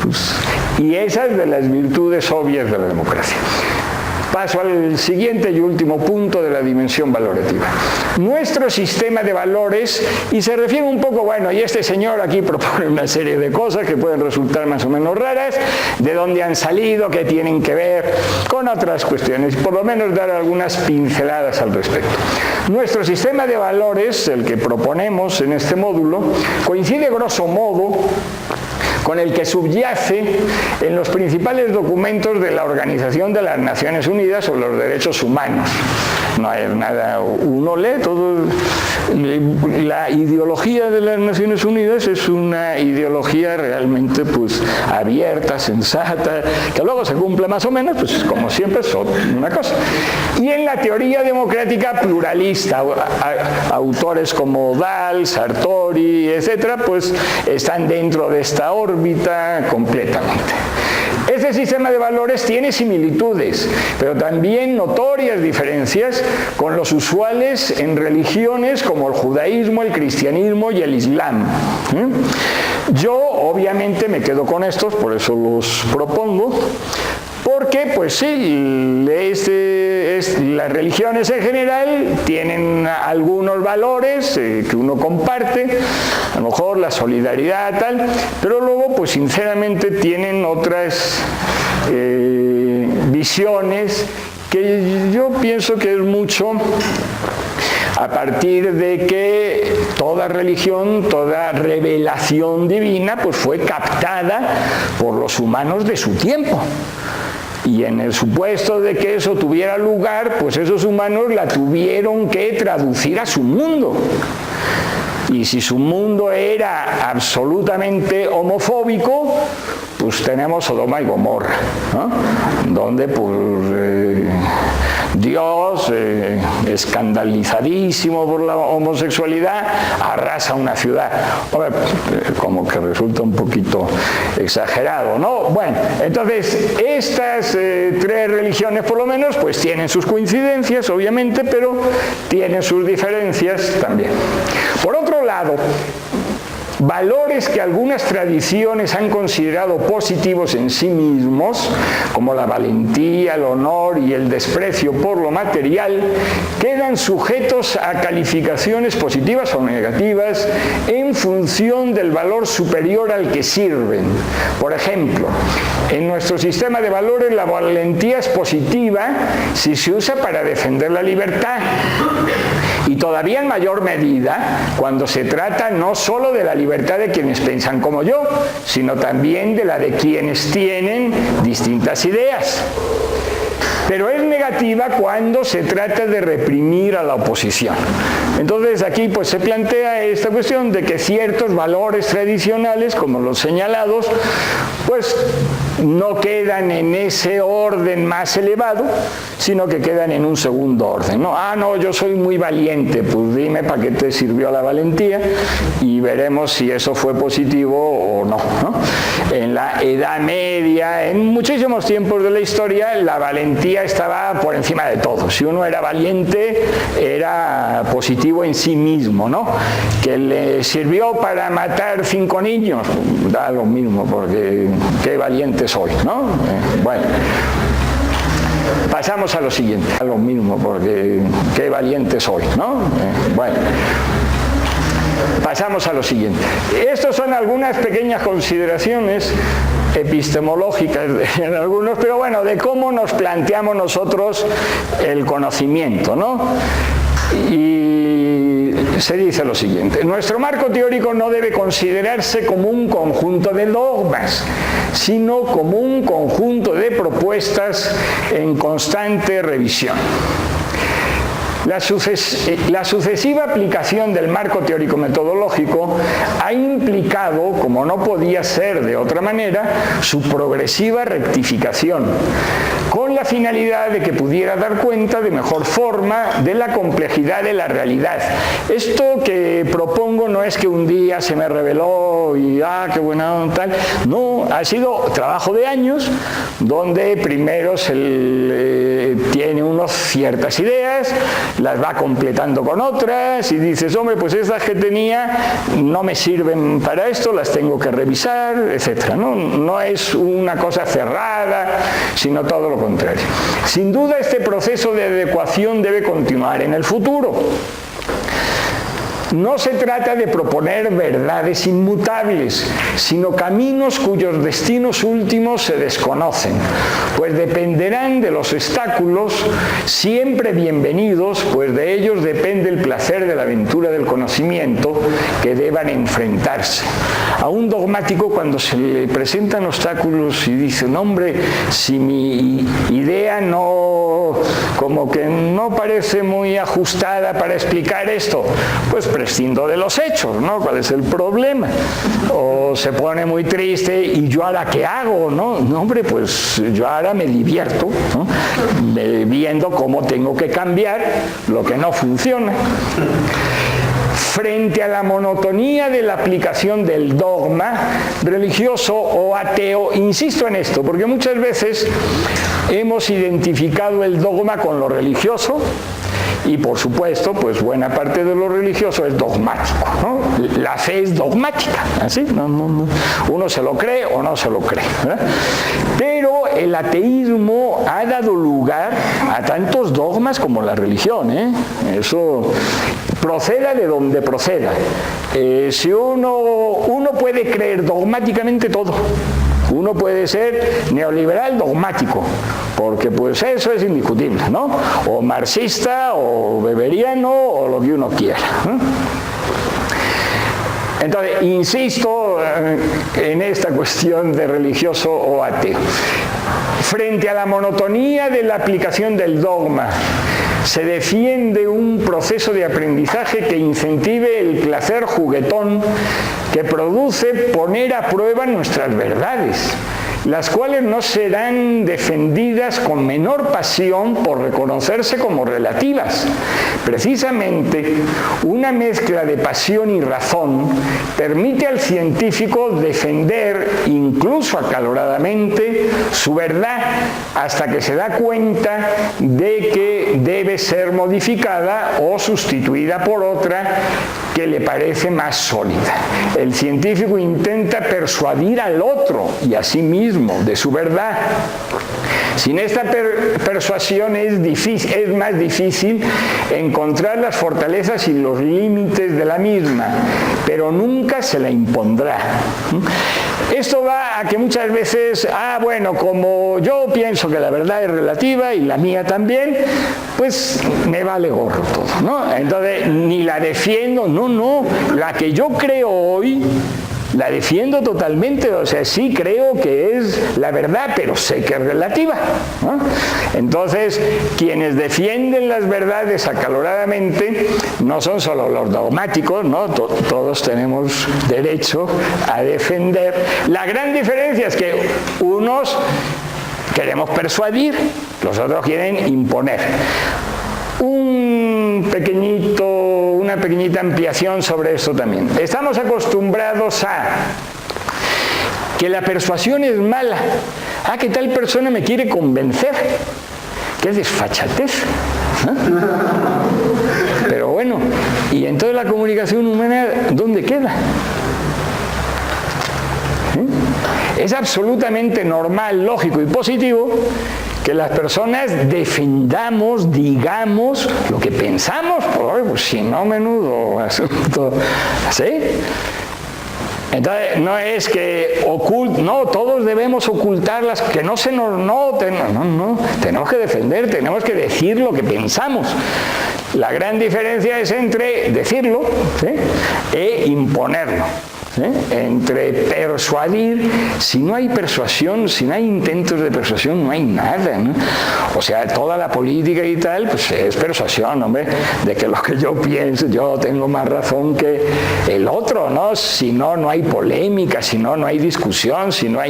pues, y esa es de las virtudes obvias de la democracia. Paso al siguiente y último punto de la dimensión valorativa. Nuestro sistema de valores, y se refiere un poco, bueno, y este señor aquí propone una serie de cosas que pueden resultar más o menos raras, de dónde han salido, qué tienen que ver con otras cuestiones, por lo menos dar algunas pinceladas al respecto. Nuestro sistema de valores, el que proponemos en este módulo, coincide grosso modo con el que subyace en los principales documentos de la Organización de las Naciones Unidas sobre los Derechos Humanos. no es nada, uno lee todo. La ideología de las Naciones Unidas es una ideología realmente pues abierta, sensata, que luego se cumple más o menos, pues como siempre es una cosa. Y en la teoría democrática pluralista, autores como Dahl, Sartori, etcétera, pues están dentro de esta órbita completamente. Este sistema de valores tiene similitudes, pero también notorias diferencias con los usuales en religiones como el judaísmo, el cristianismo y el islam. Yo obviamente me quedo con estos, por eso los propongo, porque pues sí, las religiones en general tienen algunos valores que uno comparte, a lo mejor la solidaridad tal, pero luego pues sinceramente tienen otras visiones que yo pienso que es mucho a partir de que toda religión, toda revelación divina pues fue captada por los humanos de su tiempo. Y en el supuesto de que eso tuviera lugar, pues esos humanos la tuvieron que traducir a su mundo. Y si su mundo era absolutamente homofóbico, pues tenemos Sodoma y Gomorra, ¿no? Donde pues Dios, escandalizadísimo por la homosexualidad, arrasa una ciudad. Hombre, como que resulta un poquito exagerado, ¿no? Bueno, entonces estas tres religiones por lo menos pues tienen sus coincidencias, obviamente, pero tienen sus diferencias también. Por otro lado, valores que algunas tradiciones han considerado positivos en sí mismos, como la valentía, el honor y el desprecio por lo material, quedan sujetos a calificaciones positivas o negativas en función del valor superior al que sirven. Por ejemplo, en nuestro sistema de valores la valentía es positiva si se usa para defender la libertad, y todavía en mayor medida cuando se trata no solo de la libertad de quienes piensan como yo, sino también de la de quienes tienen distintas ideas. Pero es negativa cuando se trata de reprimir a la oposición. Entonces aquí pues se plantea esta cuestión de que ciertos valores tradicionales, como los señalados, pues no quedan en ese orden más elevado, sino que quedan en un segundo orden, ¿no? Ah, no, yo soy muy valiente, pues dime para qué te sirvió la valentía y veremos si eso fue positivo o no, ¿no? En la Edad Media, en muchísimos tiempos de la historia, la valentía estaba por encima de todo. Si uno era valiente, era positivo en sí mismo, ¿no? Que le sirvió para matar 5 niños, da lo mismo, porque qué valiente soy, ¿no? Bueno. Pasamos a lo siguiente. Da lo mismo, porque qué valiente soy, ¿no? Bueno. Pasamos a lo siguiente. Estas son algunas pequeñas consideraciones epistemológicas en algunos, pero bueno, de cómo nos planteamos nosotros el conocimiento, ¿no? Y se dice lo siguiente: nuestro marco teórico no debe considerarse como un conjunto de dogmas, sino como un conjunto de propuestas en constante revisión. La sucesiva aplicación del marco teórico-metodológico ha implicado, como no podía ser de otra manera, su progresiva rectificación, con la finalidad de que pudiera dar cuenta de mejor forma de la complejidad de la realidad. Esto que propongo no es que un día se me reveló y qué buena tal. No, ha sido trabajo de años, donde primero tiene ciertas ideas, las va completando con otras y dices, hombre, pues esas que tenía no me sirven para esto, las tengo que revisar, etc. No es una cosa cerrada, sino todo lo contrario. Sin duda, este proceso de adecuación debe continuar en el futuro. no se trata de proponer verdades inmutables, sino caminos cuyos destinos últimos se desconocen, pues dependerán de los obstáculos, siempre bienvenidos, pues de ellos depende el placer de la aventura del conocimiento que deban enfrentarse. A un dogmático, cuando se le presentan obstáculos y dice, no hombre, si mi idea como que no parece muy ajustada para explicar esto, pues prescindo de los hechos, ¿no? ¿Cuál es el problema? O se pone muy triste, ¿y yo ahora qué hago? No, hombre, pues yo ahora me divierto, ¿no? Viendo cómo tengo que cambiar lo que no funciona. Frente a la monotonía de la aplicación del dogma religioso o ateo, insisto en esto, porque muchas veces hemos identificado el dogma con lo religioso y, por supuesto, pues buena parte de lo religioso es dogmático, ¿no? La fe es dogmática, ¿así? No. Uno se lo cree o no se lo cree, ¿verdad? Pero el ateísmo ha dado lugar a tantos dogmas como la religión, ¿eh? Eso proceda de donde proceda. Si uno puede creer dogmáticamente todo. Uno puede ser neoliberal dogmático, porque pues eso es indiscutible, ¿no? O marxista, o weberiano, o lo que uno quiera, ¿no? Entonces, insisto en esta cuestión de religioso o ateo. Frente a la monotonía de la aplicación del dogma, se defiende un proceso de aprendizaje que incentive el placer juguetón que produce poner a prueba nuestras verdades, las cuales no serán defendidas con menor pasión por reconocerse como relativas. Precisamente, una mezcla de pasión y razón permite al científico defender, incluso acaloradamente, su verdad hasta que se da cuenta de que debe ser modificada o sustituida por otra que le parece más sólida. El científico intenta persuadir al otro y a sí mismo de su verdad. Sin esta persuasión es más difícil encontrar las fortalezas y los límites de la misma, pero nunca se la impondrá. Esto va a que muchas veces, bueno, como yo pienso que la verdad es relativa y la mía también, pues me vale gorro todo, ¿no? Entonces, ni la defiendo, no, la que yo creo hoy, la defiendo totalmente, o sea, sí creo que es la verdad, pero sé que es relativa, ¿no? Entonces, quienes defienden las verdades acaloradamente no son solo los dogmáticos, ¿no? Todos tenemos derecho a defender. La gran diferencia es que unos queremos persuadir, los otros quieren imponer. Una pequeñita ampliación sobre esto también. Estamos acostumbrados a que la persuasión es mala. Que tal persona me quiere convencer. ¡Qué desfachatez! Pero bueno, y entonces la comunicación humana, ¿dónde queda? Es absolutamente normal, lógico y positivo que las personas defendamos, digamos, lo que pensamos, pues si no, menudo asunto, ¿sí? Entonces, no es que no, todos debemos ocultar las que no se nos noten, no, tenemos que defender, tenemos que decir lo que pensamos. La gran diferencia es entre decirlo, ¿sí?, e imponerlo. Entre persuadir, si no hay persuasión, si no hay intentos de persuasión, no hay nada, ¿no? O sea, toda la política y tal, pues es persuasión, hombre, de que lo que yo pienso, yo tengo más razón que el otro, ¿no? Si no, no hay polémica, si no, no hay discusión, si no,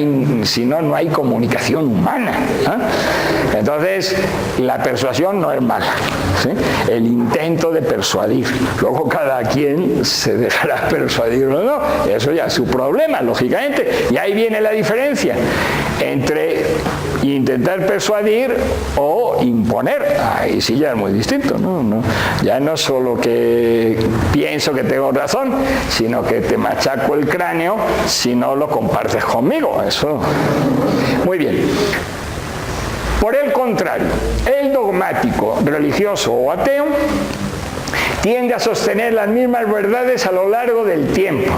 no hay comunicación humana, ¿no? Entonces, la persuasión no es mala, ¿sí? El intento de persuadir, luego cada quien se dejará persuadir o no. Eso ya es su problema, lógicamente. Y ahí viene la diferencia entre intentar persuadir o imponer. Ahí sí ya es muy distinto, ¿no? Ya no solo que pienso que tengo razón, sino que te machaco el cráneo si no lo compartes conmigo. Eso. Muy bien. Por el contrario, el dogmático, religioso o ateo, tiende a sostener las mismas verdades a lo largo del tiempo,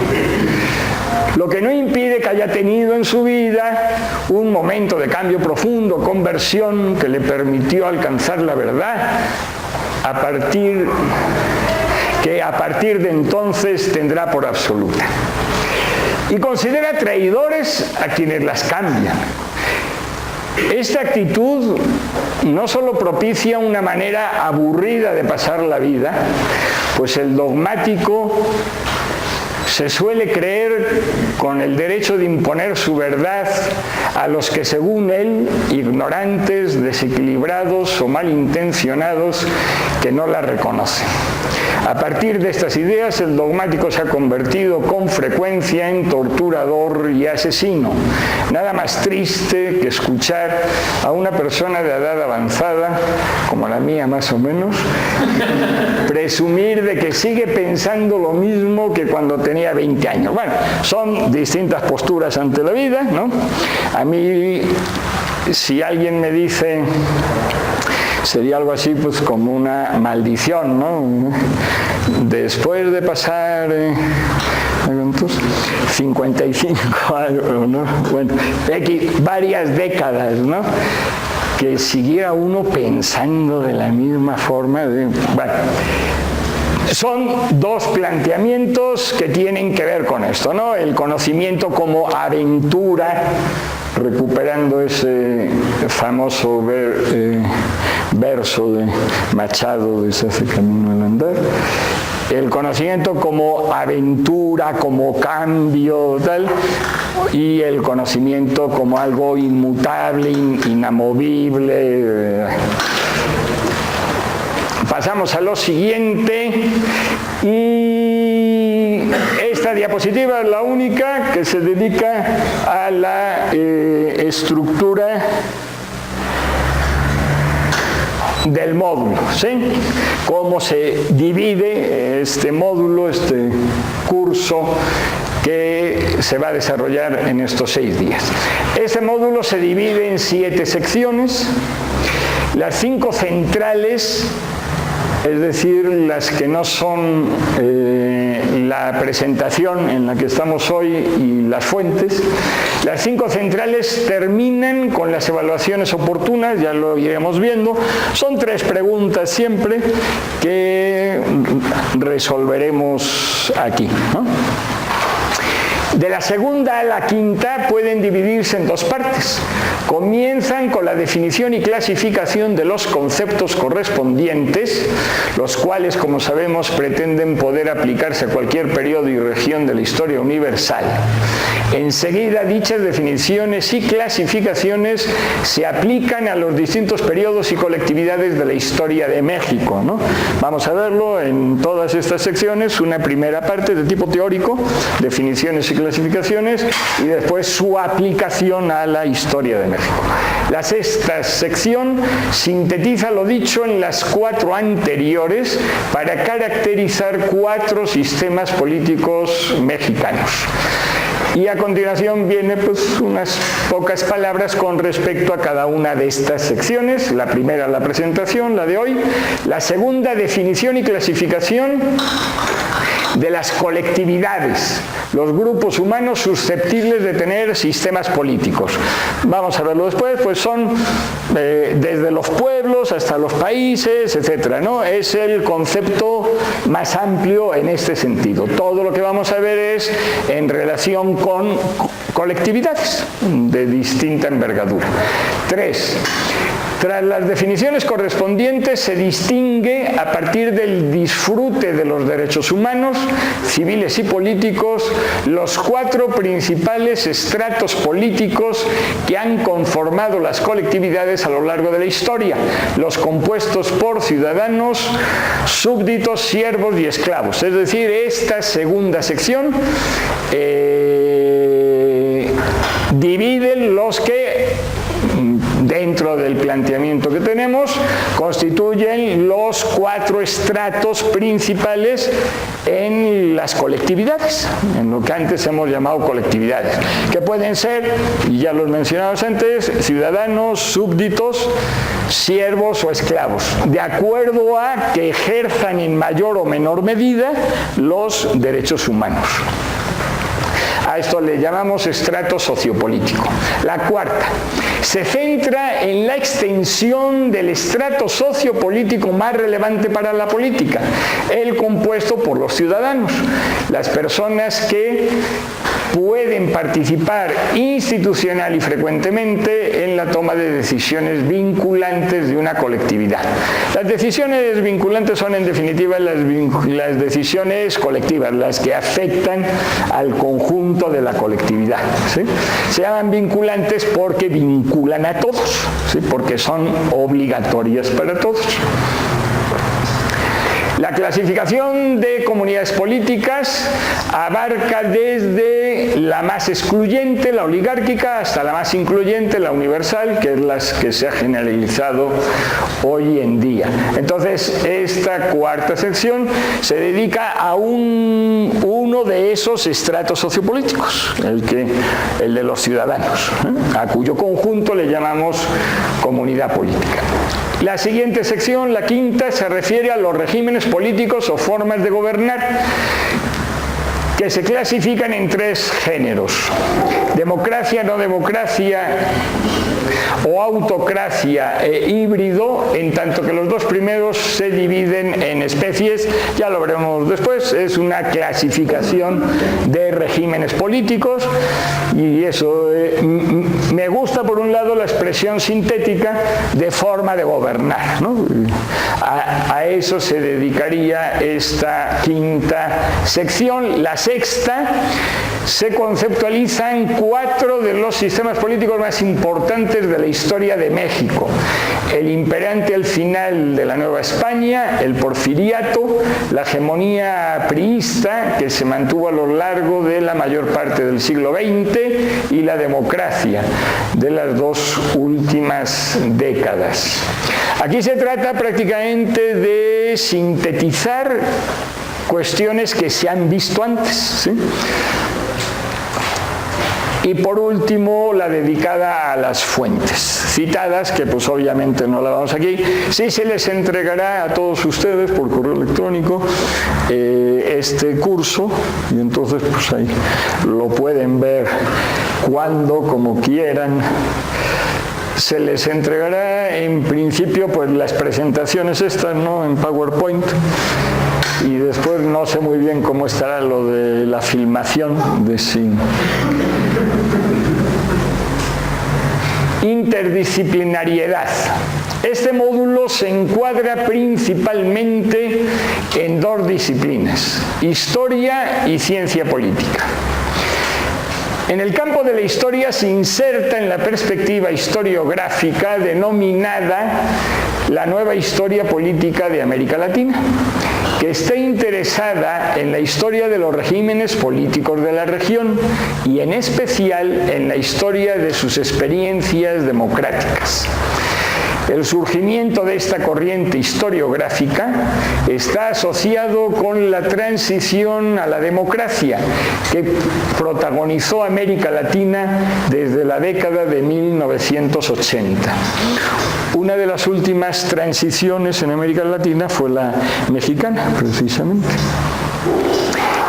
lo que no impide que haya tenido en su vida un momento de cambio profundo, conversión, que le permitió alcanzar la verdad, a partir de entonces tendrá por absoluta. Y considera traidores a quienes las cambian. Esta actitud no solo propicia una manera aburrida de pasar la vida, pues el dogmático se suele creer con el derecho de imponer su verdad a los que, según él, ignorantes, desequilibrados o malintencionados, que no la reconocen. A partir de estas ideas, el dogmático se ha convertido con frecuencia en torturador y asesino. Nada más triste que escuchar a una persona de edad avanzada, como la mía más o menos, presumir de que sigue pensando lo mismo que cuando tenía 20 años. Bueno, son distintas posturas ante la vida, ¿no? A mí, si alguien me dice, sería algo así pues como una maldición, ¿no? Después de pasar 55 años, ¿no? Bueno, varias décadas, ¿no? Que siguiera uno pensando de la misma forma. Bueno, son dos planteamientos que tienen que ver con esto, ¿no? El conocimiento como aventura, recuperando ese famoso verso de Machado de Se hace camino al andar. El conocimiento como aventura, como cambio, tal, y el conocimiento como algo inmutable, inamovible. Pasamos a lo siguiente, y esta diapositiva es la única que se dedica a la estructura del módulo, ¿sí? Cómo se divide este módulo, este curso que se va a desarrollar en estos 6 días. Este módulo se divide en 7 secciones. Las 5 centrales, es decir, las que no son la presentación en la que estamos hoy y las fuentes, las 5 centrales terminan con las evaluaciones oportunas, ya lo iremos viendo. Son 3 preguntas siempre que resolveremos aquí, ¿no? De la segunda a la quinta pueden dividirse en 2 partes. Comienzan con la definición y clasificación de los conceptos correspondientes, los cuales, como sabemos, pretenden poder aplicarse a cualquier periodo y región de la historia universal. Enseguida, dichas definiciones y clasificaciones se aplican a los distintos periodos y colectividades de la historia de México, ¿no? Vamos a verlo en todas estas secciones, una primera parte de tipo teórico, definiciones y clasificaciones, y después su aplicación a la historia de México. La sexta sección sintetiza lo dicho en las 4 anteriores para caracterizar 4 sistemas políticos mexicanos. Y a continuación viene pues unas pocas palabras con respecto a cada una de estas secciones. La primera, la presentación, la de hoy. La segunda, definición y clasificación de las colectividades, los grupos humanos susceptibles de tener sistemas políticos. Vamos a verlo después, pues son desde los pueblos hasta los países, etcétera, ¿no? Es el concepto más amplio en este sentido. Todo lo que vamos a ver es en relación con colectividades de distinta envergadura. 3. Tras las definiciones correspondientes se distingue a partir del disfrute de los derechos humanos, civiles y políticos, los 4 principales estratos políticos que han conformado las colectividades a lo largo de la historia, los compuestos por ciudadanos, súbditos, siervos y esclavos. Es decir, esta segunda sección divide los que, dentro del planteamiento que tenemos, constituyen los 4 estratos principales en las colectividades, en lo que antes hemos llamado colectividades, que pueden ser, y ya los mencionamos antes, ciudadanos, súbditos, siervos o esclavos, de acuerdo a que ejerzan en mayor o menor medida los derechos humanos. A esto le llamamos estrato sociopolítico. La cuarta se centra en la extensión del estrato sociopolítico más relevante para la política, el compuesto por los ciudadanos, las personas que pueden participar institucional y frecuentemente en la toma de decisiones vinculantes de una colectividad. Las decisiones vinculantes son en definitiva las decisiones colectivas, las que afectan al conjunto de la colectividad, ¿sí? Se llaman vinculantes porque vinculan a todos, ¿sí? Porque son obligatorias para todos. La clasificación de comunidades políticas abarca desde la más excluyente, la oligárquica, hasta la más incluyente, la universal, que es la que se ha generalizado hoy en día. Entonces, esta cuarta sección se dedica a uno de esos estratos sociopolíticos, el de los ciudadanos, a cuyo conjunto le llamamos comunidad política. La siguiente sección, la quinta, se refiere a los regímenes políticos o formas de gobernar, que se clasifican en 3 géneros: democracia, no democracia o autocracia e híbrido, en tanto que los 2 primeros se dividen en especies, ya lo veremos después. Es una clasificación de regímenes políticos y eso me gusta por un lado la expresión sintética de forma de gobernar, ¿no? A eso se dedicaría esta quinta sección. La sexta se conceptualizan 4 de los sistemas políticos más importantes de la historia de México: el imperante al final de la Nueva España, el porfiriato, la hegemonía priista que se mantuvo a lo largo de la mayor parte del siglo XX y la democracia de las 2 últimas décadas. Aquí se trata prácticamente de sintetizar cuestiones que se han visto antes, ¿sí? Y por último, la dedicada a las fuentes citadas, que pues obviamente no la vamos aquí. Sí se les entregará a todos ustedes por correo electrónico este curso, y entonces pues ahí lo pueden ver cuando, como quieran. Se les entregará en principio pues las presentaciones estas, ¿no?, en PowerPoint, y después no sé muy bien cómo estará lo de la filmación de sí. Interdisciplinariedad. Este módulo se encuadra principalmente en 2 disciplinas: historia y ciencia política. En el campo de la historia se inserta en la perspectiva historiográfica denominada la nueva historia política de América Latina, que está interesada en la historia de los regímenes políticos de la región y en especial en la historia de sus experiencias democráticas. El surgimiento de esta corriente historiográfica está asociado con la transición a la democracia que protagonizó América Latina desde la década de 1980. Una de las últimas transiciones en América Latina fue la mexicana, precisamente,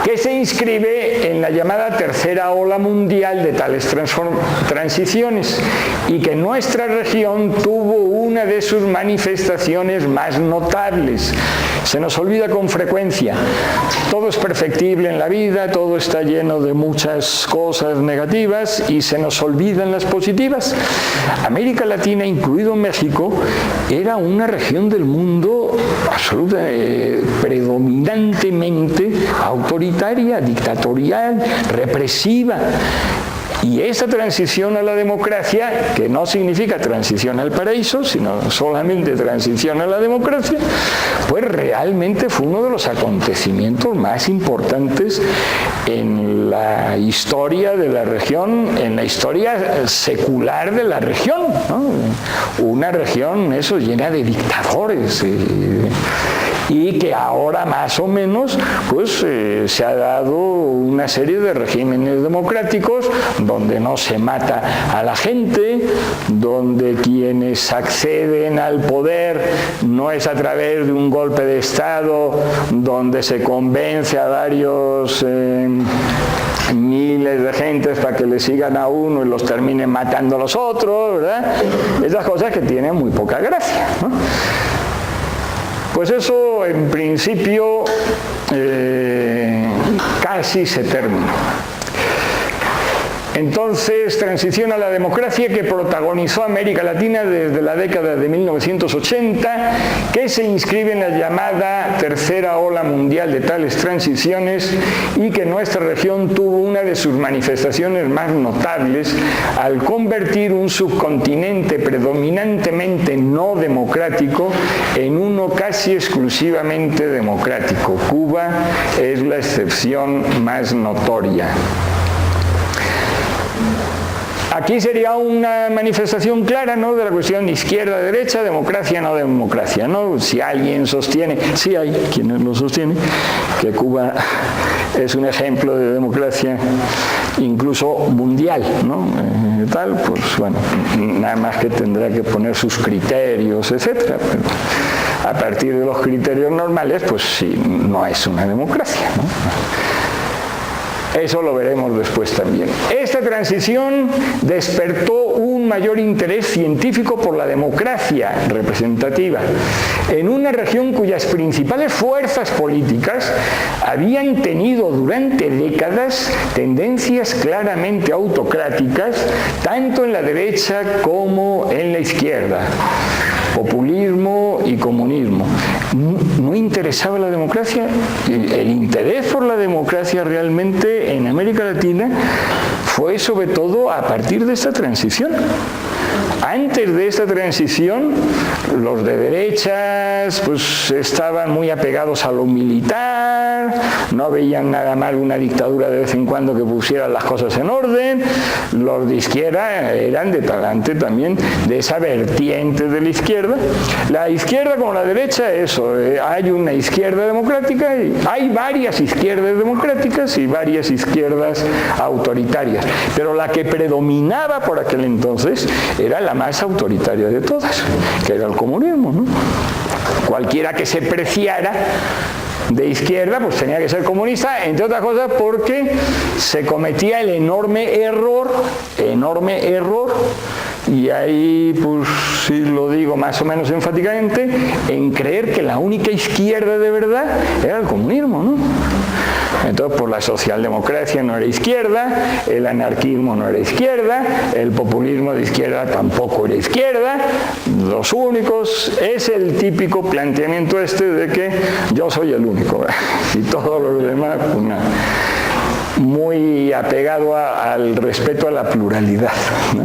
que se inscribe en la llamada tercera ola mundial de tales transiciones y que en nuestra región tuvo una de sus manifestaciones más notables. Se nos olvida con frecuencia. Todo es perfectible en la vida, todo está lleno de muchas cosas negativas y se nos olvidan las positivas. América Latina, incluido México, era una región del mundo predominantemente autoritaria, dictatorial, represiva. Y esa transición a la democracia, que no significa transición al paraíso, sino solamente transición a la democracia, pues realmente fue uno de los acontecimientos más importantes en la historia de la región, en la historia secular de la región, ¿no? Una región, eso, llena de dictadores, y que ahora más o menos pues se ha dado una serie de regímenes democráticos donde no se mata a la gente, donde quienes acceden al poder no es a través de un golpe de Estado, donde se convence a varios miles de gentes para que le sigan a uno y los terminen matando a los otros, ¿verdad? Esas cosas que tienen muy poca gracia, ¿no? Pues eso, en principio, casi se terminó. Entonces, transición a la democracia que protagonizó América Latina desde la década de 1980, que se inscribe en la llamada tercera ola mundial de tales transiciones y que nuestra región tuvo una de sus manifestaciones más notables al convertir un subcontinente predominantemente no democrático en uno casi exclusivamente democrático. Cuba es la excepción más notoria. Aquí sería una manifestación clara, ¿no?, de la cuestión izquierda-derecha, democracia no democracia, ¿no? Si alguien sostiene, sí hay quienes lo sostienen, que Cuba es un ejemplo de democracia incluso mundial, ¿no? Tal, pues bueno, nada más que tendrá que poner sus criterios, etcétera. Pero a partir de los criterios normales, pues sí, no es una democracia, ¿no? Eso lo veremos después también. Esta transición despertó un mayor interés científico por la democracia representativa en una región cuyas principales fuerzas políticas habían tenido durante décadas tendencias claramente autocráticas, tanto en la derecha como en la izquierda. Populismo y comunismo. ¿No interesaba la democracia? El interés por la democracia realmente en América Latina fue sobre todo a partir de esta transición. Antes de esta transición, los de derechas pues estaban muy apegados a lo militar, no veían nada mal una dictadura de vez en cuando que pusiera las cosas en orden. Los de izquierda eran de talante también de esa vertiente de la izquierda. La izquierda como la derecha, eso, hay una izquierda democrática y hay varias izquierdas democráticas y varias izquierdas autoritarias, pero la que predominaba por aquel entonces era la más autoritaria de todas, que era el comunismo, ¿no? Cualquiera que se preciara de izquierda pues tenía que ser comunista, entre otras cosas porque se cometía el enorme error, y ahí pues sí lo digo más o menos enfáticamente, en creer que la única izquierda de verdad era el comunismo, ¿no? Entonces, pues la socialdemocracia no era izquierda, el anarquismo no era izquierda, el populismo de izquierda tampoco era izquierda, los únicos, es el típico planteamiento este de que yo soy el único, ¿verdad? Y todos los demás, pues nada. Muy apegado al respeto a la pluralidad, ¿no?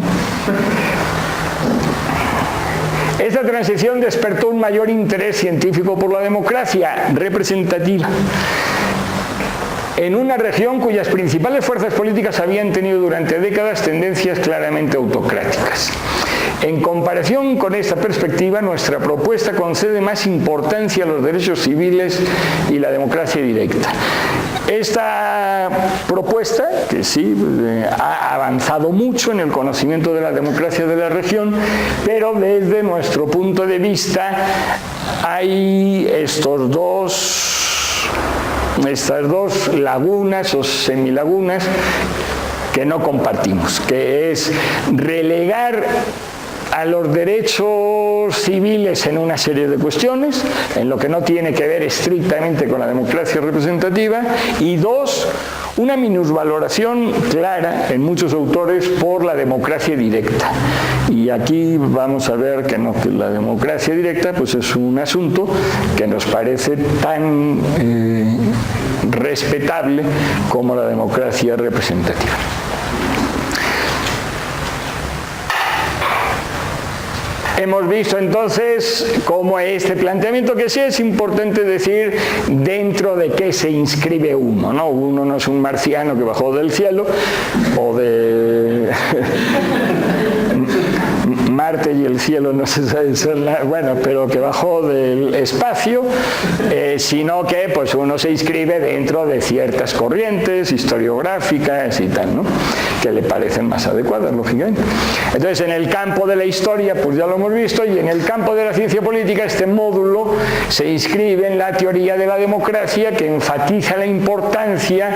Esta transición despertó un mayor interés científico por la democracia representativa en una región cuyas principales fuerzas políticas habían tenido durante décadas tendencias claramente autocráticas. En comparación con esta perspectiva, nuestra propuesta concede más importancia a los derechos civiles y la democracia directa. Esta propuesta, que sí, ha avanzado mucho en el conocimiento de la democracia de la región, pero desde nuestro punto de vista hay estas dos lagunas o semilagunas que no compartimos, que es relegar a los derechos civiles en una serie de cuestiones, en lo que no tiene que ver estrictamente con la democracia representativa, y dos, una minusvaloración clara en muchos autores por la democracia directa. Y aquí vamos a ver que no, que la democracia directa pues es un asunto que nos parece tan respetable como la democracia representativa. hemos visto entonces cómo este planteamiento, que sí es importante decir dentro de qué se inscribe uno, ¿no? Uno no es un marciano que bajó del cielo o de Marte y el cielo, no se sabe, bueno, pero que bajó del espacio, sino que pues uno se inscribe dentro de ciertas corrientes historiográficas y tal, ¿no? Que le parecen más adecuadas, lógicamente. Entonces, en el campo de la historia, pues ya lo hemos visto, y en el campo de la ciencia política, este módulo se inscribe en la teoría de la democracia, que enfatiza la importancia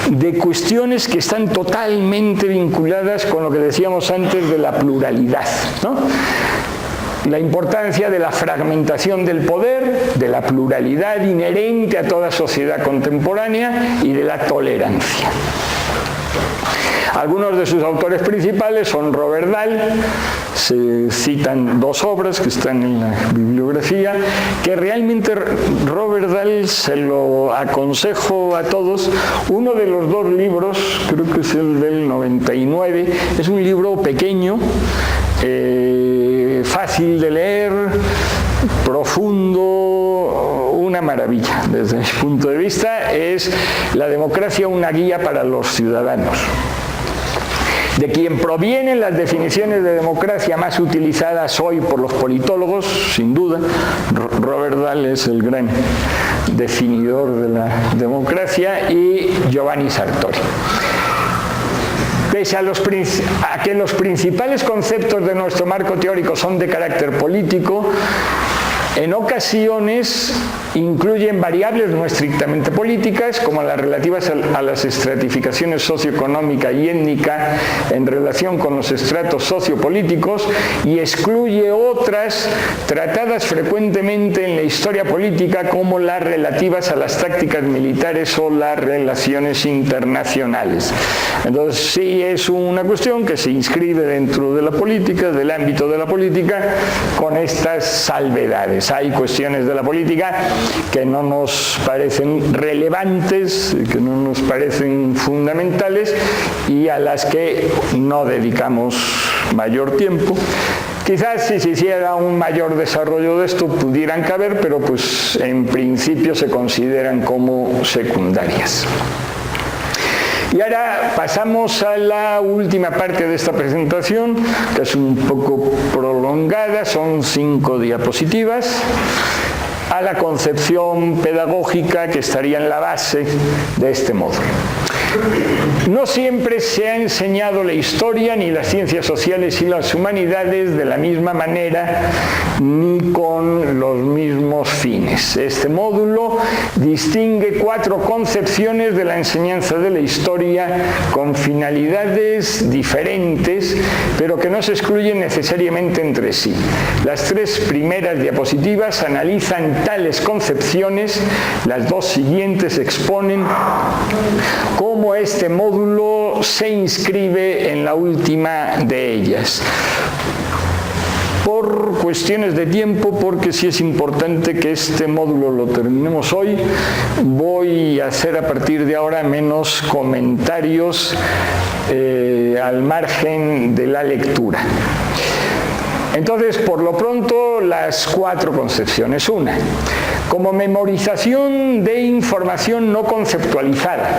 de cuestiones que están totalmente vinculadas con lo que decíamos antes de la pluralidad, ¿no? La importancia de la fragmentación del poder, de la pluralidad inherente a toda sociedad contemporánea y de la tolerancia. Algunos de sus autores principales son Robert Dahl, se citan dos obras que están en la bibliografía, que realmente Robert Dahl se lo aconsejo a todos. Uno de los dos libros, creo que es el del 99, es un libro pequeño, fácil de leer, profundo, una maravilla. Desde mi punto de vista, es La democracia, una guía para los ciudadanos. De quien provienen las definiciones de democracia más utilizadas hoy por los politólogos, sin duda. Robert Dahl es el gran definidor de la democracia, y Giovanni Sartori. Pese a que los principales conceptos de nuestro marco teórico son de carácter político, en ocasiones incluyen variables no estrictamente políticas, como las relativas a las estratificaciones socioeconómica y étnica en relación con los estratos sociopolíticos, y excluye otras tratadas frecuentemente en la historia política, como las relativas a las tácticas militares o las relaciones internacionales. Entonces sí es una cuestión que se inscribe dentro de la política, del ámbito de la política, con estas salvedades. Hay cuestiones de la política que no nos parecen relevantes, que no nos parecen fundamentales y a las que no dedicamos mayor tiempo. Quizás si se hiciera un mayor desarrollo de esto pudieran caber, pero pues en principio se consideran como secundarias. Y ahora pasamos a la última parte de esta presentación, que es un poco prolongada, son 5 diapositivas, a la concepción pedagógica que estaría en la base de este módulo. No siempre se ha enseñado la historia ni las ciencias sociales y las humanidades de la misma manera ni con los mismos fines. Este módulo distingue 4 concepciones de la enseñanza de la historia con finalidades diferentes, pero que no se excluyen necesariamente entre sí. Las 3 primeras diapositivas analizan tales concepciones, las 2 siguientes exponen cómo este módulo se inscribe en la última de ellas. Por cuestiones de tiempo, porque sí es importante que este módulo lo terminemos hoy, voy a hacer a partir de ahora menos comentarios al margen de la lectura. Entonces, por lo pronto, las 4 concepciones. Una, como memorización de información no conceptualizada,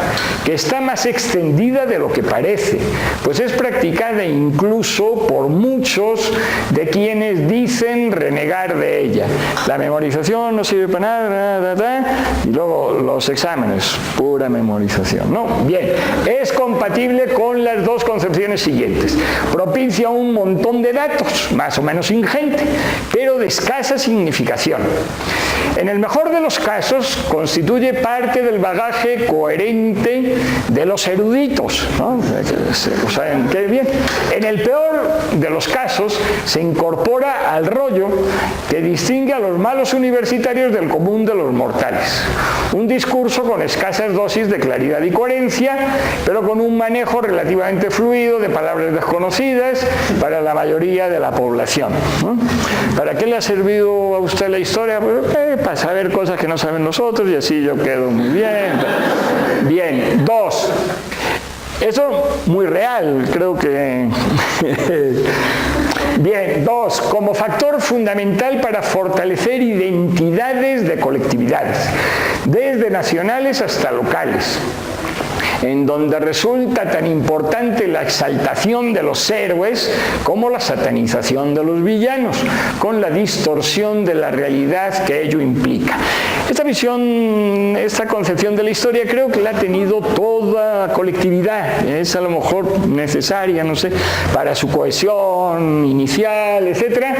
que está más extendida de lo que parece, pues es practicada incluso por muchos de quienes dicen renegar de ella. La memorización no sirve para nada, y luego los exámenes, pura memorización. No, bien, es compatible con las 2 concepciones siguientes. Propicia un montón de datos, más o menos ingente, pero de escasa significación. En el mejor de los casos, constituye parte del bagaje coherente de los eruditos, ¿no? O sea, qué bien. En el peor de los casos, se incorpora al rollo que distingue a los malos universitarios del común de los mortales. Un discurso con escasas dosis de claridad y coherencia, pero con un manejo relativamente fluido de palabras desconocidas para la mayoría de la población, ¿no? ¿Para qué le ha servido a usted la historia? Para saber cosas que no saben nosotros, y así yo quedo muy bien. Bien, 2. Eso muy real, creo que Bien, 2, como factor fundamental para fortalecer identidades de colectividades, desde nacionales hasta locales, en donde resulta tan importante la exaltación de los héroes como la satanización de los villanos, con la distorsión de la realidad que ello implica. Esta visión, esta concepción de la historia creo que la ha tenido toda colectividad, es a lo mejor necesaria, no sé, para su cohesión inicial, etcétera,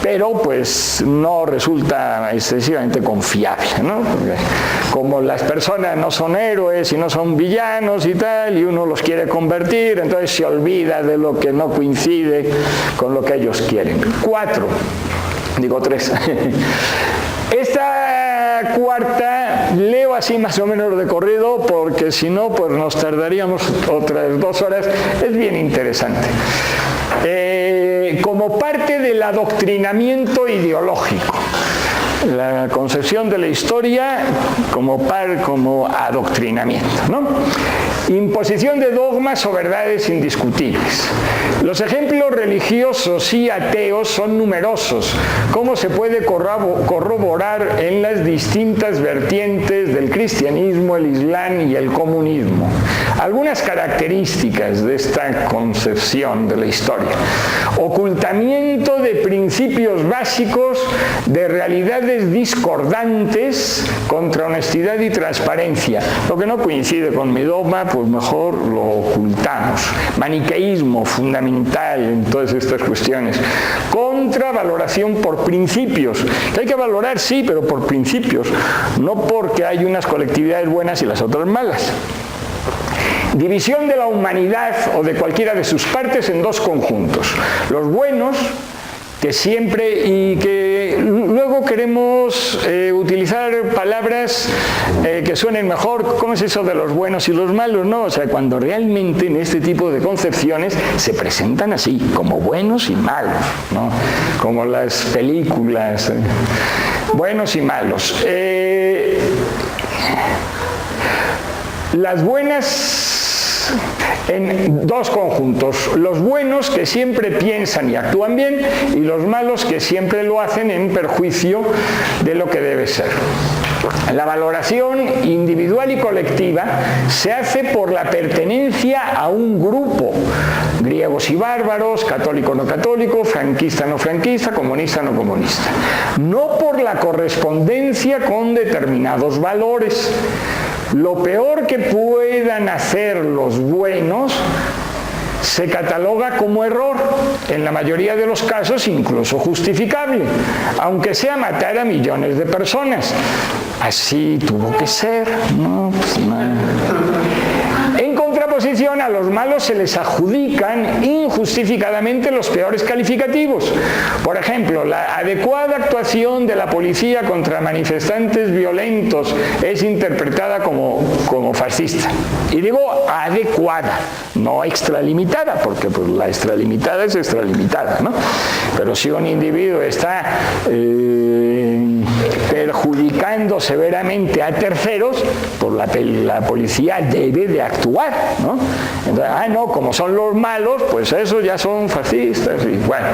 pero pues no resulta excesivamente confiable, ¿no? Porque como las personas no son héroes y no son villanos y tal, y uno los quiere convertir, entonces se olvida de lo que no coincide con lo que ellos quieren. 3. Esta cuarta leo así más o menos de corrido, porque si no, pues nos tardaríamos otras 2 horas. Es bien interesante. Como parte del adoctrinamiento ideológico, la concepción de la historia como adoctrinamiento, ¿no? Imposición de dogmas o verdades indiscutibles. Los ejemplos religiosos y ateos son numerosos, como se puede corroborar en las distintas vertientes del cristianismo, el islam y el comunismo. Algunas características de esta concepción de la historia: ocultamiento de principios básicos, de realidades discordantes, contra honestidad y transparencia. Lo que no coincide con mi dogma, pues mejor lo ocultamos. Maniqueísmo fundamental en todas estas cuestiones. Contra valoración por principios, que hay que valorar, sí, pero por principios, no porque hay unas colectividades buenas y las otras malas. División de la humanidad o de cualquiera de sus partes en 2 conjuntos. Los buenos, que siempre, y que luego queremos utilizar palabras que suenen mejor. ¿Cómo es eso de los buenos y los malos? No, o sea, cuando realmente en este tipo de concepciones se presentan así, como buenos y malos, ¿no? Como las películas, buenos y malos. Las buenas en 2 conjuntos: los buenos, que siempre piensan y actúan bien, y los malos, que siempre lo hacen en perjuicio de lo que debe ser. La valoración individual y colectiva se hace por la pertenencia a un grupo: griegos y bárbaros, católico no católico, franquista no franquista, comunista no comunista, no por la correspondencia con determinados valores. Lo peor que puedan hacer los buenos se cataloga como error, en la mayoría de los casos incluso justificable, aunque sea matar a millones de personas. Así tuvo que ser, ¿no? Pues no. En contraposición, a los malos se les adjudican injustificadamente los peores calificativos. Por ejemplo, la adecuada actuación de la policía contra manifestantes violentos es interpretada como fascista. Y digo adecuada, no extralimitada, porque pues, la extralimitada es extralimitada, ¿no? Pero si un individuo está perjudicando severamente a terceros, pues la policía debe de actuar, ¿no? Entonces, no, como son los malos, pues esos ya son fascistas. Y bueno,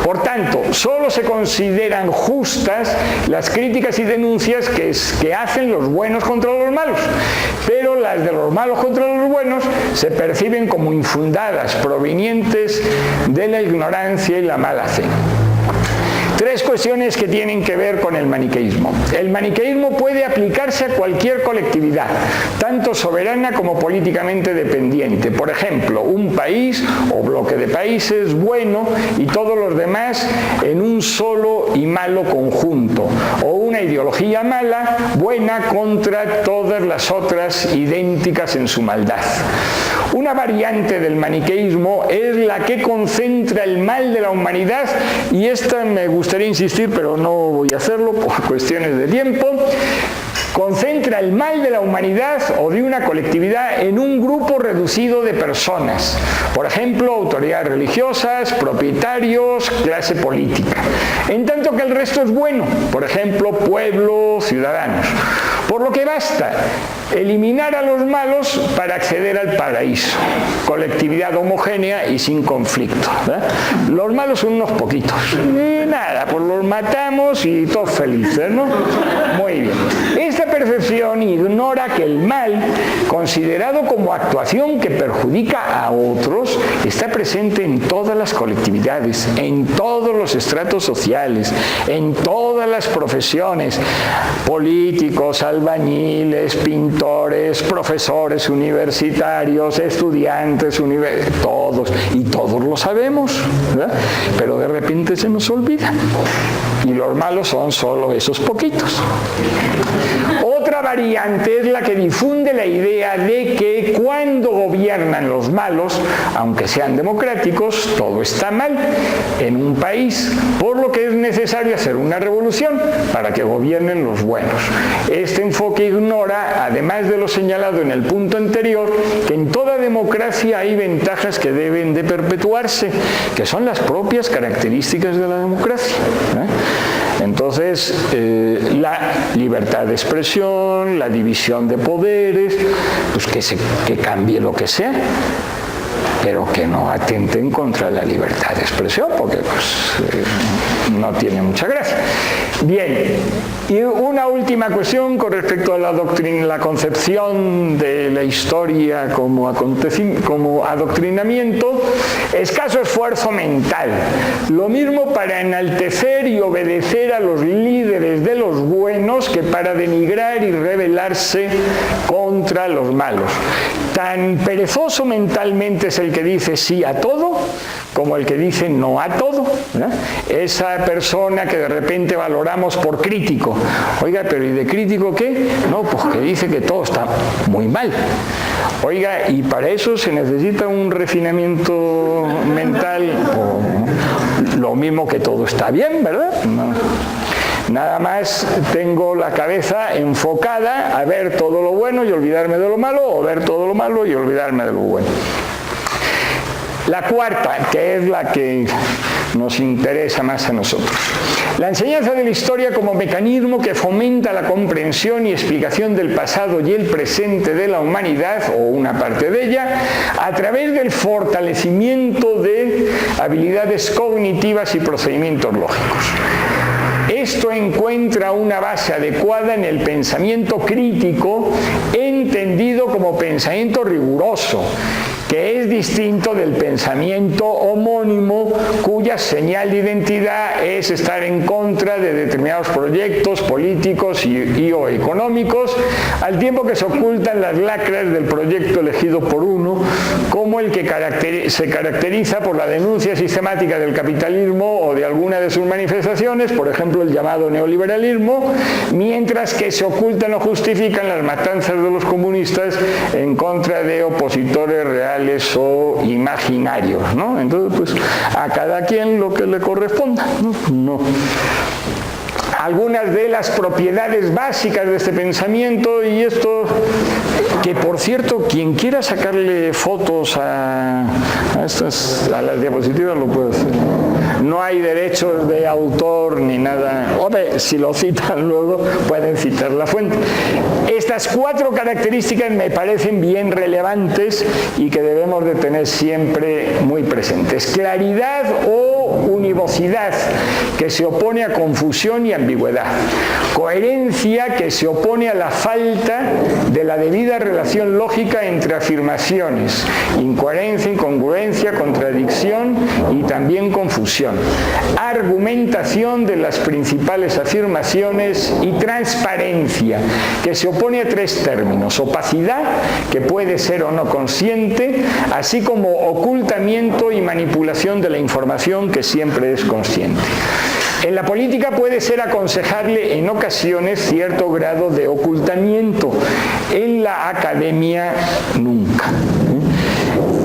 por tanto, solo se consideran justas las críticas y denuncias que hacen los buenos contra los malos, pero las de los malos contra los buenos se perciben como infundadas, provenientes de la ignorancia y la mala fe. 3 cuestiones que tienen que ver con el maniqueísmo. El maniqueísmo puede aplicarse a cualquier colectividad, tanto soberana como políticamente dependiente. Por ejemplo, un país o bloque de países bueno y todos los demás en un solo y malo conjunto, o una ideología mala, buena contra todas las otras idénticas en su maldad. Una variante del maniqueísmo es la que concentra el mal de la humanidad, y esta me gustaría insistir, pero no voy a hacerlo por cuestiones de tiempo. Concentra el mal de la humanidad o de una colectividad en un grupo reducido de personas. Por ejemplo, autoridades religiosas, propietarios, clase política. En tanto que el resto es bueno. Por ejemplo, pueblo, ciudadanos. Por lo que basta eliminar a los malos para acceder al paraíso. Colectividad homogénea y sin conflicto. Los malos son unos poquitos. Y nada, pues los matamos y todos felices, ¿no? Muy bien. Esta percepción ignora que el mal, considerado como actuación que perjudica a otros, está presente en todas las colectividades, en todos los estratos sociales, en todas las profesiones, políticos, albañiles, pintores, profesores universitarios, estudiantes, todos, y todos lo sabemos, ¿verdad? Pero de repente se nos olvida. Y los malos son solo esos poquitos. Otra variante es la que difunde la idea de que cuando gobiernan los malos, aunque sean democráticos, todo está mal en un país, por lo que es necesario hacer una revolución para que gobiernen los buenos. Este enfoque ignora, además de lo señalado en el punto anterior, que en toda democracia hay ventajas que deben de perpetuarse, que son las propias características de la democracia. Entonces, la libertad de expresión, la división de poderes, pues que cambie lo que sea, pero que no atenten contra la libertad de expresión, porque pues, no tiene mucha gracia. Bien, y una última cuestión con respecto a la doctrina, la concepción de la historia como adoctrinamiento: escaso esfuerzo mental. Lo mismo para enaltecer y obedecer a los líderes de los buenos que para denigrar y rebelarse contra los malos. Tan perezoso mentalmente es el que dice sí a todo como el que dice no a todo, ¿verdad? Esa persona que de repente valoramos por crítico. Oiga, pero ¿y de crítico qué? No, pues que dice que todo está muy mal. Oiga, y para eso se necesita un refinamiento mental, o lo mismo que todo está bien, ¿verdad? No. Nada más tengo la cabeza enfocada a ver todo lo bueno y olvidarme de lo malo, o ver todo lo malo y olvidarme de lo bueno. La cuarta, que es la que nos interesa más a nosotros: la enseñanza de la historia como mecanismo que fomenta la comprensión y explicación del pasado y el presente de la humanidad, o una parte de ella, a través del fortalecimiento de habilidades cognitivas y procedimientos lógicos. Esto encuentra una base adecuada en el pensamiento crítico, entendido como pensamiento riguroso, que es distinto del pensamiento homónimo, cuya señal de identidad es estar en contra de determinados proyectos políticos y o económicos, al tiempo que se ocultan las lacras del proyecto elegido por uno, como el que se caracteriza por la denuncia sistemática del capitalismo o de alguna de sus manifestaciones, por ejemplo el llamado neoliberalismo, mientras que se ocultan o justifican las matanzas de los comunistas en contra de opositores reales o imaginarios, ¿no? Entonces, pues, a cada quien lo que le corresponda, ¿no? Algunas de las propiedades básicas de este pensamiento, y esto, que por cierto, quien quiera sacarle fotos a las diapositivas lo puede hacer. No hay derechos de autor ni nada. Hombre, si lo citan luego, pueden citar la fuente. Estas cuatro características me parecen bien relevantes y que debemos de tener siempre muy presentes. Claridad o univocidad, que se opone a confusión y ambigüedad. Coherencia, que se opone a la falta de la debida relación lógica entre afirmaciones. Incoherencia, incongruencia, contradicción y también confusión. Argumentación de las principales afirmaciones y transparencia, que se opone a tres términos: opacidad, que puede ser o no consciente, así como ocultamiento y manipulación de la información, que siempre es consciente. En la política puede ser aconsejable en ocasiones cierto grado de ocultamiento, en la academia nunca.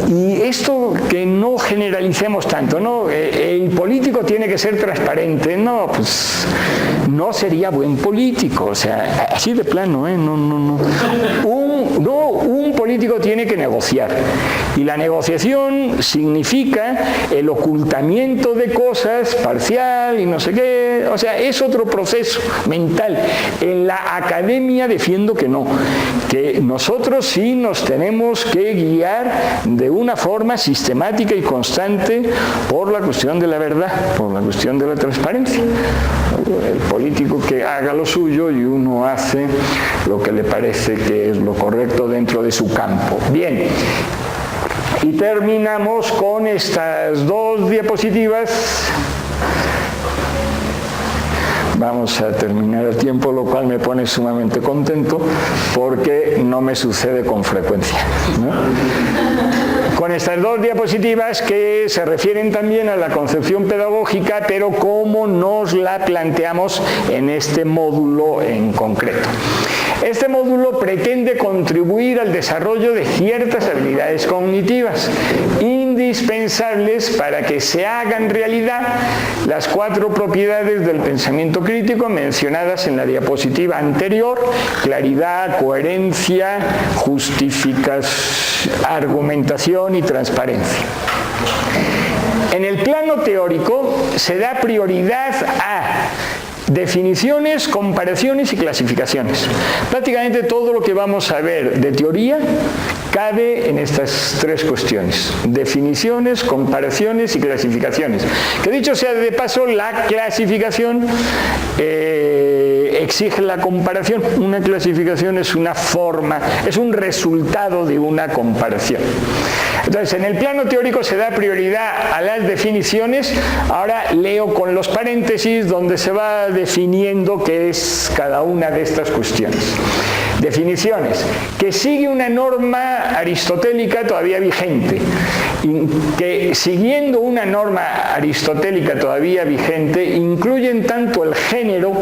Y esto que no generalicemos tanto, ¿no? El político tiene que ser transparente. No, pues no sería buen político, o sea, así de plano, ¿eh? No. Un No, un político tiene que negociar. Y la negociación significa el ocultamiento de cosas parcial y no sé qué. O sea, es otro proceso mental. En la academia defiendo que no. Que nosotros sí nos tenemos que guiar de una forma sistemática y constante por la cuestión de la verdad, por la cuestión de la transparencia. El político que haga lo suyo y uno hace lo que le parece que es lo correcto dentro de su campo. Bien, y terminamos con estas dos diapositivas. Vamos a terminar a tiempo, lo cual me pone sumamente contento porque no me sucede con frecuencia, ¿no? Con estas dos diapositivas que se refieren también a la concepción pedagógica, pero cómo nos la planteamos en este módulo en concreto. Este módulo pretende contribuir al desarrollo de ciertas habilidades cognitivas indispensables para que se hagan realidad las 4 propiedades del pensamiento crítico mencionadas en la diapositiva anterior: claridad, coherencia, justificación, argumentación y transparencia. En el plano teórico se da prioridad a definiciones, comparaciones y clasificaciones. Prácticamente todo lo que vamos a ver de teoría cabe en estas 3 cuestiones: definiciones, comparaciones y clasificaciones. Que dicho sea de paso, la clasificación exige la comparación. Una clasificación es una forma, es un resultado de una comparación. Entonces, en el plano teórico se da prioridad a las definiciones. Ahora leo con los paréntesis donde se va definiendo qué es cada una de estas cuestiones. Definiciones: que sigue una norma aristotélica todavía vigente, que siguiendo una norma aristotélica todavía vigente incluyen tanto el género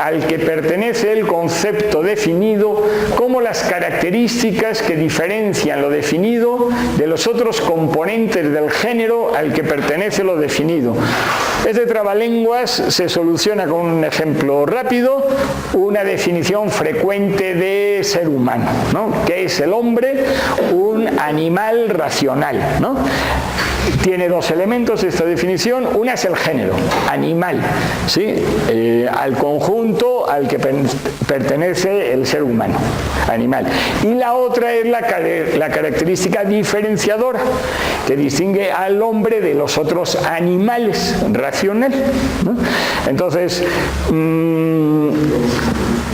al que pertenece el concepto definido como las características que diferencian lo definido de los otros componentes del género al que pertenece lo definido. Este trabalenguas se soluciona con un ejemplo rápido: una definición frecuente de ser humano, ¿no? ¿Qué es el hombre? Un animal racional, ¿no? Tiene 2 elementos esta definición. Una es el género, animal, ¿sí? Al conjunto al que pertenece el ser humano, animal. Y la otra es la característica diferenciadora que distingue al hombre de los otros animales, racional, ¿no? Entonces,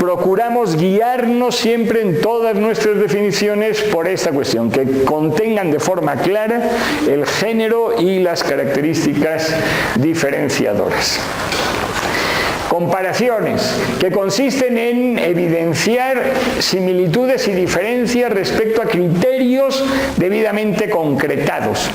procuramos guiarnos siempre en todas nuestras definiciones por esta cuestión, que contengan de forma clara el género y las características diferenciadoras. Comparaciones, que consisten en evidenciar similitudes y diferencias respecto a criterios debidamente concretados.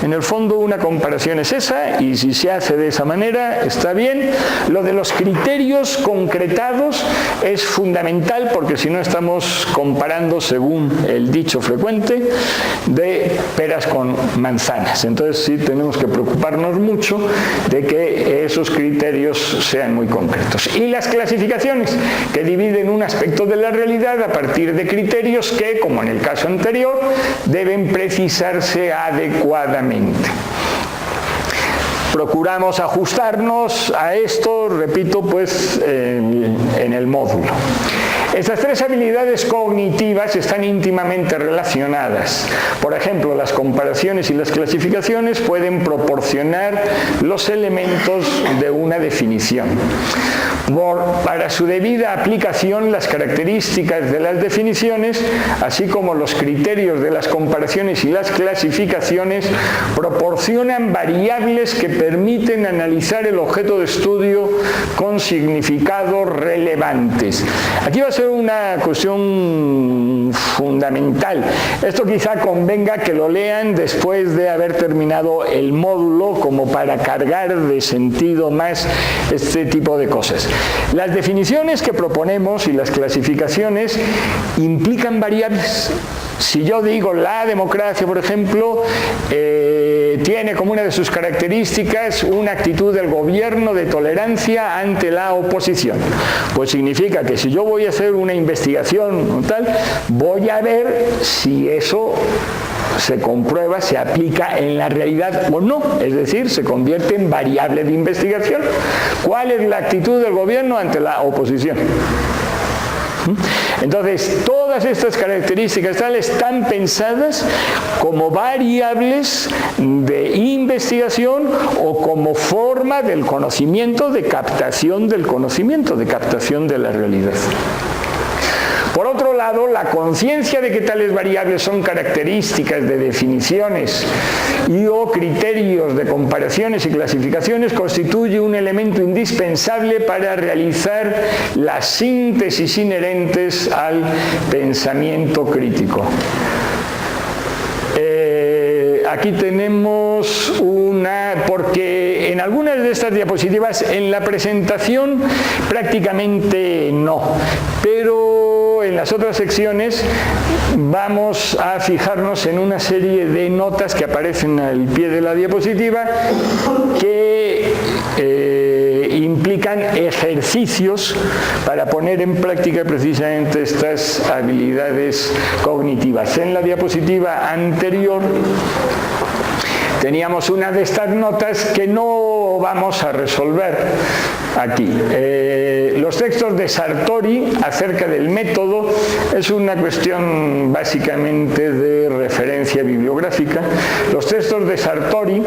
En el fondo, una comparación es esa, y si se hace de esa manera está bien. Lo de los criterios concretados es fundamental, porque si no estamos comparando, según el dicho frecuente, de peras con manzanas. Entonces sí tenemos que preocuparnos mucho de que esos criterios sean muy concretos. Y las clasificaciones, que dividen un aspecto de la realidad a partir de criterios que, como en el caso anterior, deben precisarse adecuadamente. Procuramos ajustarnos a esto, repito, pues en el módulo. Estas 3 habilidades cognitivas están íntimamente relacionadas. Por ejemplo, las comparaciones y las clasificaciones pueden proporcionar los elementos de una definición. Para su debida aplicación, las características de las definiciones, así como los criterios de las comparaciones y las clasificaciones, proporcionan variables que permiten analizar el objeto de estudio con significados relevantes. Aquí va a ser una cuestión fundamental. Esto quizá convenga que lo lean después de haber terminado el módulo, como para cargar de sentido más este tipo de cosas. Las definiciones que proponemos y las clasificaciones implican variables. Si yo digo la democracia, por ejemplo, tiene como una de sus características una actitud del gobierno de tolerancia ante la oposición, pues significa que si yo voy a hacer una investigación o tal, voy a ver si eso se comprueba, se aplica en la realidad o no, es decir, se convierte en variable de investigación. ¿Cuál es la actitud del gobierno ante la oposición? Entonces, todas estas características tales están pensadas como variables de investigación o como forma del conocimiento, de captación del conocimiento, de captación de la realidad. Por otro lado, la conciencia de que tales variables son características de definiciones y o criterios de comparaciones y clasificaciones constituye un elemento indispensable para realizar las síntesis inherentes al pensamiento crítico. Aquí tenemos porque en algunas de estas diapositivas en la presentación prácticamente no, pero en las otras secciones vamos a fijarnos en una serie de notas que aparecen al pie de la diapositiva que implican ejercicios para poner en práctica precisamente estas habilidades cognitivas. En la diapositiva anterior teníamos una de estas notas que no vamos a resolver aquí. Los textos de Sartori acerca del método es una cuestión básicamente de referencia bibliográfica. Los textos de Sartori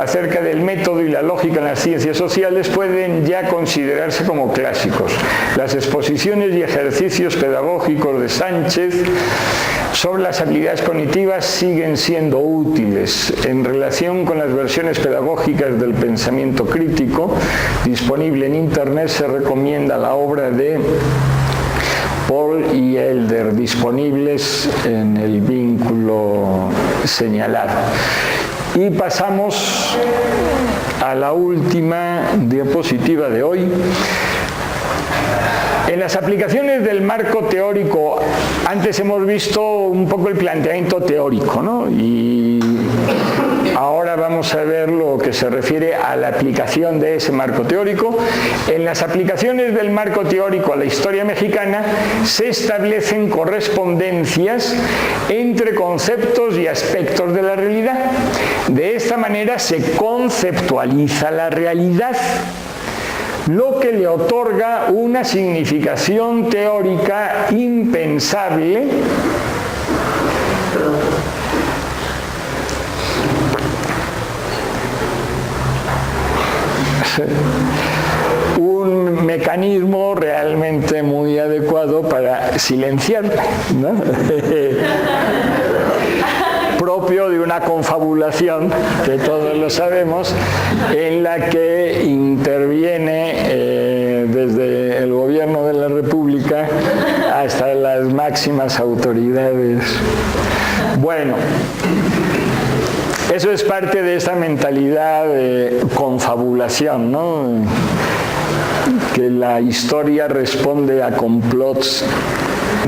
acerca del método y la lógica en las ciencias sociales pueden ya considerarse como clásicos. Las exposiciones y ejercicios pedagógicos de Sánchez sobre las habilidades cognitivas siguen siendo útiles. En relación con las versiones pedagógicas del pensamiento crítico disponible en Internet, se recomienda la obra de Paul y Elder, disponibles en el vínculo señalado. Y pasamos a la última diapositiva de hoy. En las aplicaciones del marco teórico, antes hemos visto un poco el planteamiento teórico, ¿no? Y ahora vamos a ver lo que se refiere a la aplicación de ese marco teórico. En las aplicaciones del marco teórico a la historia mexicana se establecen correspondencias entre conceptos y aspectos de la realidad. De esta manera se conceptualiza la realidad, lo que le otorga una significación teórica impensable un mecanismo realmente muy adecuado para silenciarla, ¿no? Propio de una confabulación, que todos lo sabemos, en la que interviene desde el gobierno de la República hasta las máximas autoridades. Bueno, eso es parte de esa mentalidad de confabulación, ¿no? Que la historia responde a complots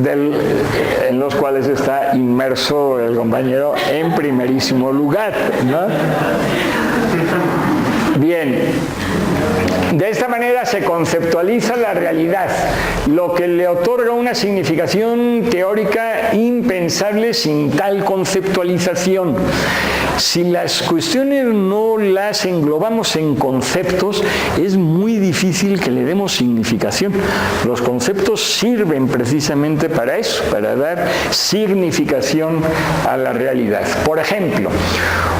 en los cuales está inmerso el compañero en primerísimo lugar, ¿no? Bien, de esta manera se conceptualiza la realidad, lo que le otorga una significación teórica impensable sin tal conceptualización. Si las cuestiones no las englobamos en conceptos, es muy difícil que le demos significación. Los conceptos sirven precisamente para eso, para dar significación a la realidad. Por ejemplo,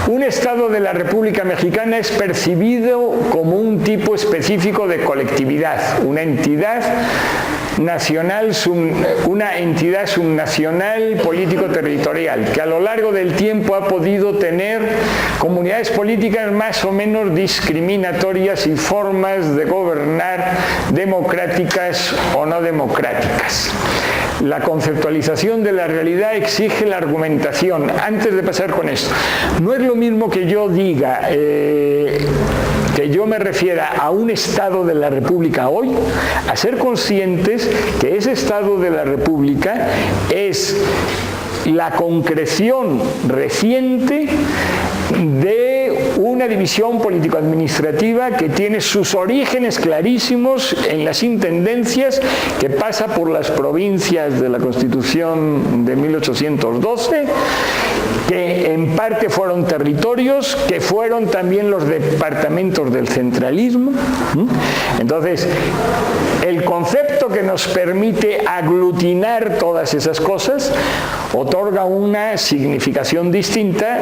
un Estado de la República Mexicana es percibido como un tipo específico de colectividad, una entidad nacional, una entidad subnacional político-territorial que a lo largo del tiempo ha podido tener comunidades políticas más o menos discriminatorias y formas de gobernar democráticas o no democráticas. La conceptualización de la realidad exige la argumentación. Antes de pasar con esto, no es lo mismo que yo diga que yo me refiera a un Estado de la República hoy, a ser conscientes que ese Estado de la República es la concreción reciente de una división político-administrativa que tiene sus orígenes clarísimos en las intendencias, que pasa por las provincias de la Constitución de 1812, que en parte fueron territorios, que fueron también los departamentos del centralismo. Entonces, el concepto que nos permite aglutinar todas esas cosas otorga una significación distinta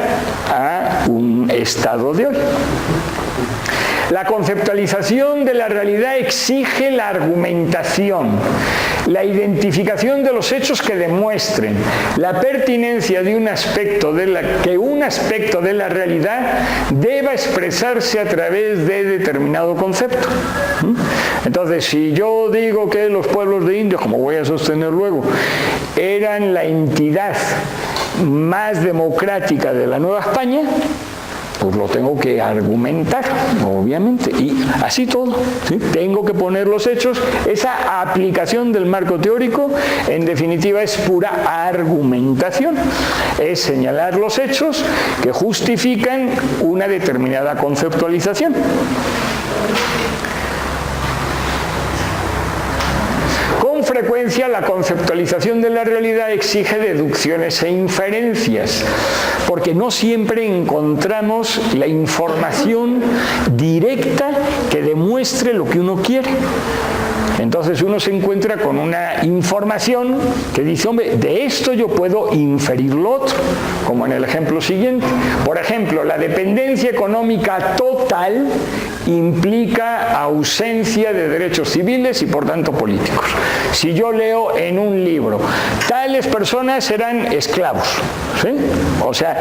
a un estado de hoy. La conceptualización de la realidad exige la argumentación, la identificación de los hechos que demuestren la pertinencia de un aspecto de la realidad deba expresarse a través de determinado concepto. Entonces, si yo digo que los pueblos de indios, como voy a sostener luego, eran la entidad más democrática de la Nueva España, pues lo tengo que argumentar, obviamente, y así todo, ¿sí? Tengo que poner los hechos. Esa aplicación del marco teórico, en definitiva, es pura argumentación, es señalar los hechos que justifican una determinada conceptualización. Con frecuencia, la conceptualización de la realidad exige deducciones e inferencias, porque no siempre encontramos la información directa que demuestre lo que uno quiere. Entonces uno se encuentra con una información que dice, hombre, de esto yo puedo inferir lo otro, como en el ejemplo siguiente. Por ejemplo, la dependencia económica total implica ausencia de derechos civiles y por tanto políticos. Si yo leo en un libro, tales personas eran esclavos, ¿sí? O sea,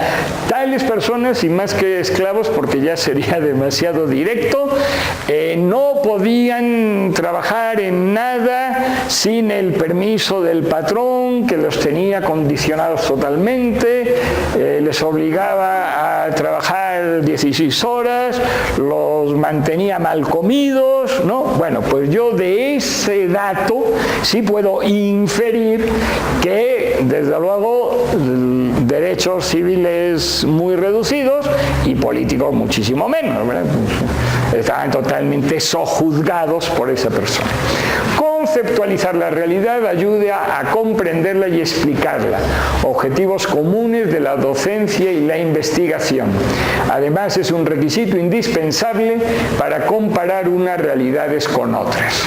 tales personas, y más que esclavos porque ya sería demasiado directo, no podían trabajar en nada sin el permiso del patrón, que los tenía condicionados totalmente, les obligaba a trabajar 16 horas, los mantenía mal comidos, ¿no? Bueno, pues yo de ese dato sí puedo inferir que, desde luego, derechos civiles muy reducidos y políticos muchísimo menos, ¿verdad? Estaban totalmente sojuzgados por esa persona. Conceptualizar la realidad ayuda a comprenderla y explicarla. Objetivos comunes de la docencia y la investigación. Además, es un requisito indispensable para comparar unas realidades con otras.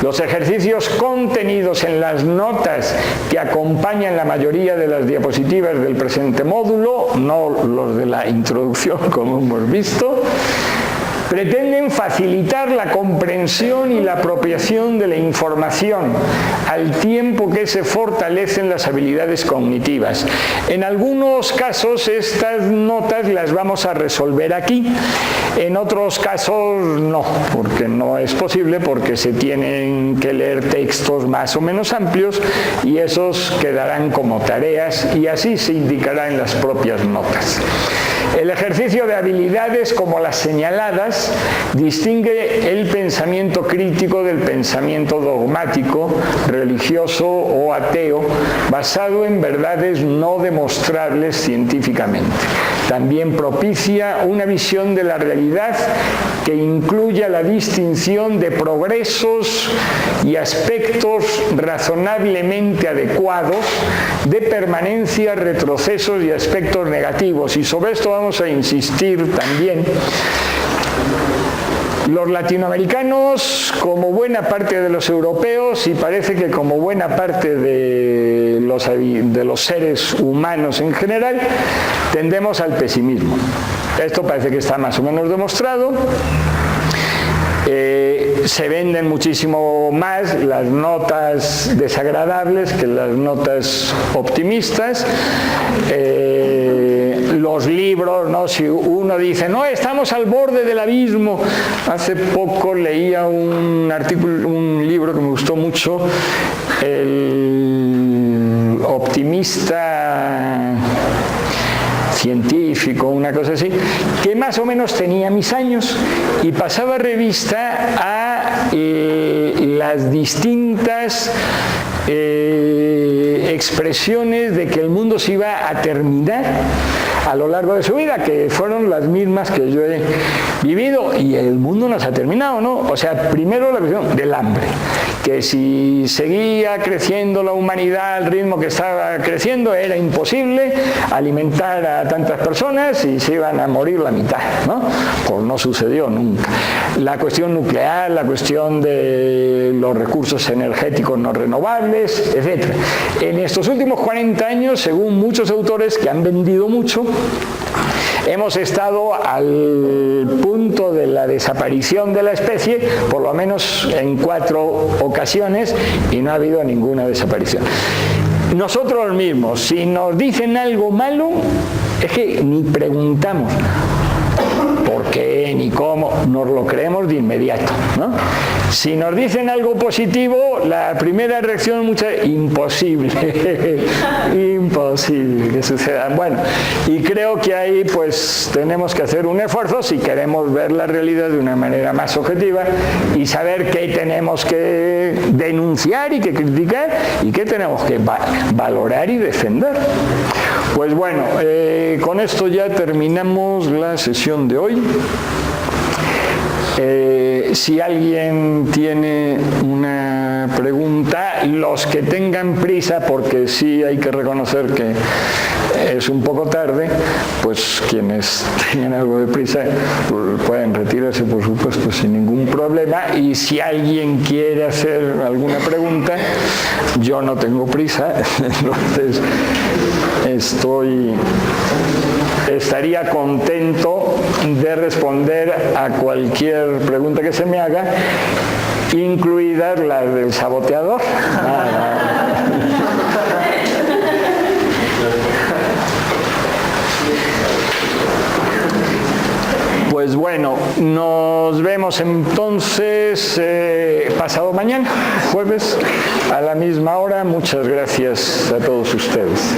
Los ejercicios contenidos en las notas que acompañan la mayoría de las diapositivas del presente módulo, no los de la introducción como hemos visto, pretenden facilitar la comprensión y la apropiación de la información al tiempo que se fortalecen las habilidades cognitivas. En algunos casos estas notas las vamos a resolver aquí, en otros casos no, porque no es posible, porque se tienen que leer textos más o menos amplios y esos quedarán como tareas y así se indicará en las propias notas. El ejercicio de habilidades como las señaladas distingue el pensamiento crítico del pensamiento dogmático, religioso o ateo, basado en verdades no demostrables científicamente. También propicia una visión de la realidad que incluya la distinción de progresos y aspectos razonablemente adecuados, de permanencia, retrocesos y aspectos negativos. Y sobre esto vamos a insistir también. Los latinoamericanos, como buena parte de los europeos y parece que como buena parte de los seres humanos en general, tendemos al pesimismo. Esto parece que está más o menos demostrado. Se venden muchísimo más las notas desagradables que las notas optimistas. Los libros, ¿no? Si uno dice, no, estamos al borde del abismo. Hace poco leía un artículo, un libro que me gustó mucho, El optimista científico, una cosa así, que más o menos tenía mis años y pasaba revista a las distintas expresiones de que el mundo se iba a terminar a lo largo de su vida, que fueron las mismas que yo he vivido, y el mundo no se ha terminado, ¿no? O sea, primero la cuestión del hambre, que si seguía creciendo la humanidad al ritmo que estaba creciendo, era imposible alimentar a tantas personas y se iban a morir la mitad, ¿no? Pues no sucedió nunca. La cuestión nuclear, la cuestión de los recursos energéticos no renovables, etc. En estos últimos 40 años, según muchos autores que han vendido mucho, hemos estado al punto de la desaparición de la especie, por lo menos en 4 ocasiones, y no ha habido ninguna desaparición. Nosotros mismos, si nos dicen algo malo, es que ni preguntamos por qué ni cómo, nos lo creemos de inmediato, ¿no? Si nos dicen algo positivo, la primera reacción es imposible, imposible que suceda. Bueno, y creo que ahí pues tenemos que hacer un esfuerzo si queremos ver la realidad de una manera más objetiva y saber qué tenemos que denunciar y que criticar y qué tenemos que valorar y defender. Pues bueno, con esto ya terminamos la sesión de hoy. Si alguien tiene una pregunta, los que tengan prisa, porque sí hay que reconocer que es un poco tarde, pues quienes tengan algo de prisa pueden retirarse, por supuesto, sin ningún problema. Y si alguien quiere hacer alguna pregunta, yo no tengo prisa, entonces estaría contento de responder a cualquier pregunta que se me haga, incluidas las del saboteador. Pues bueno, nos vemos entonces pasado mañana, jueves, a la misma hora. Muchas gracias a todos ustedes.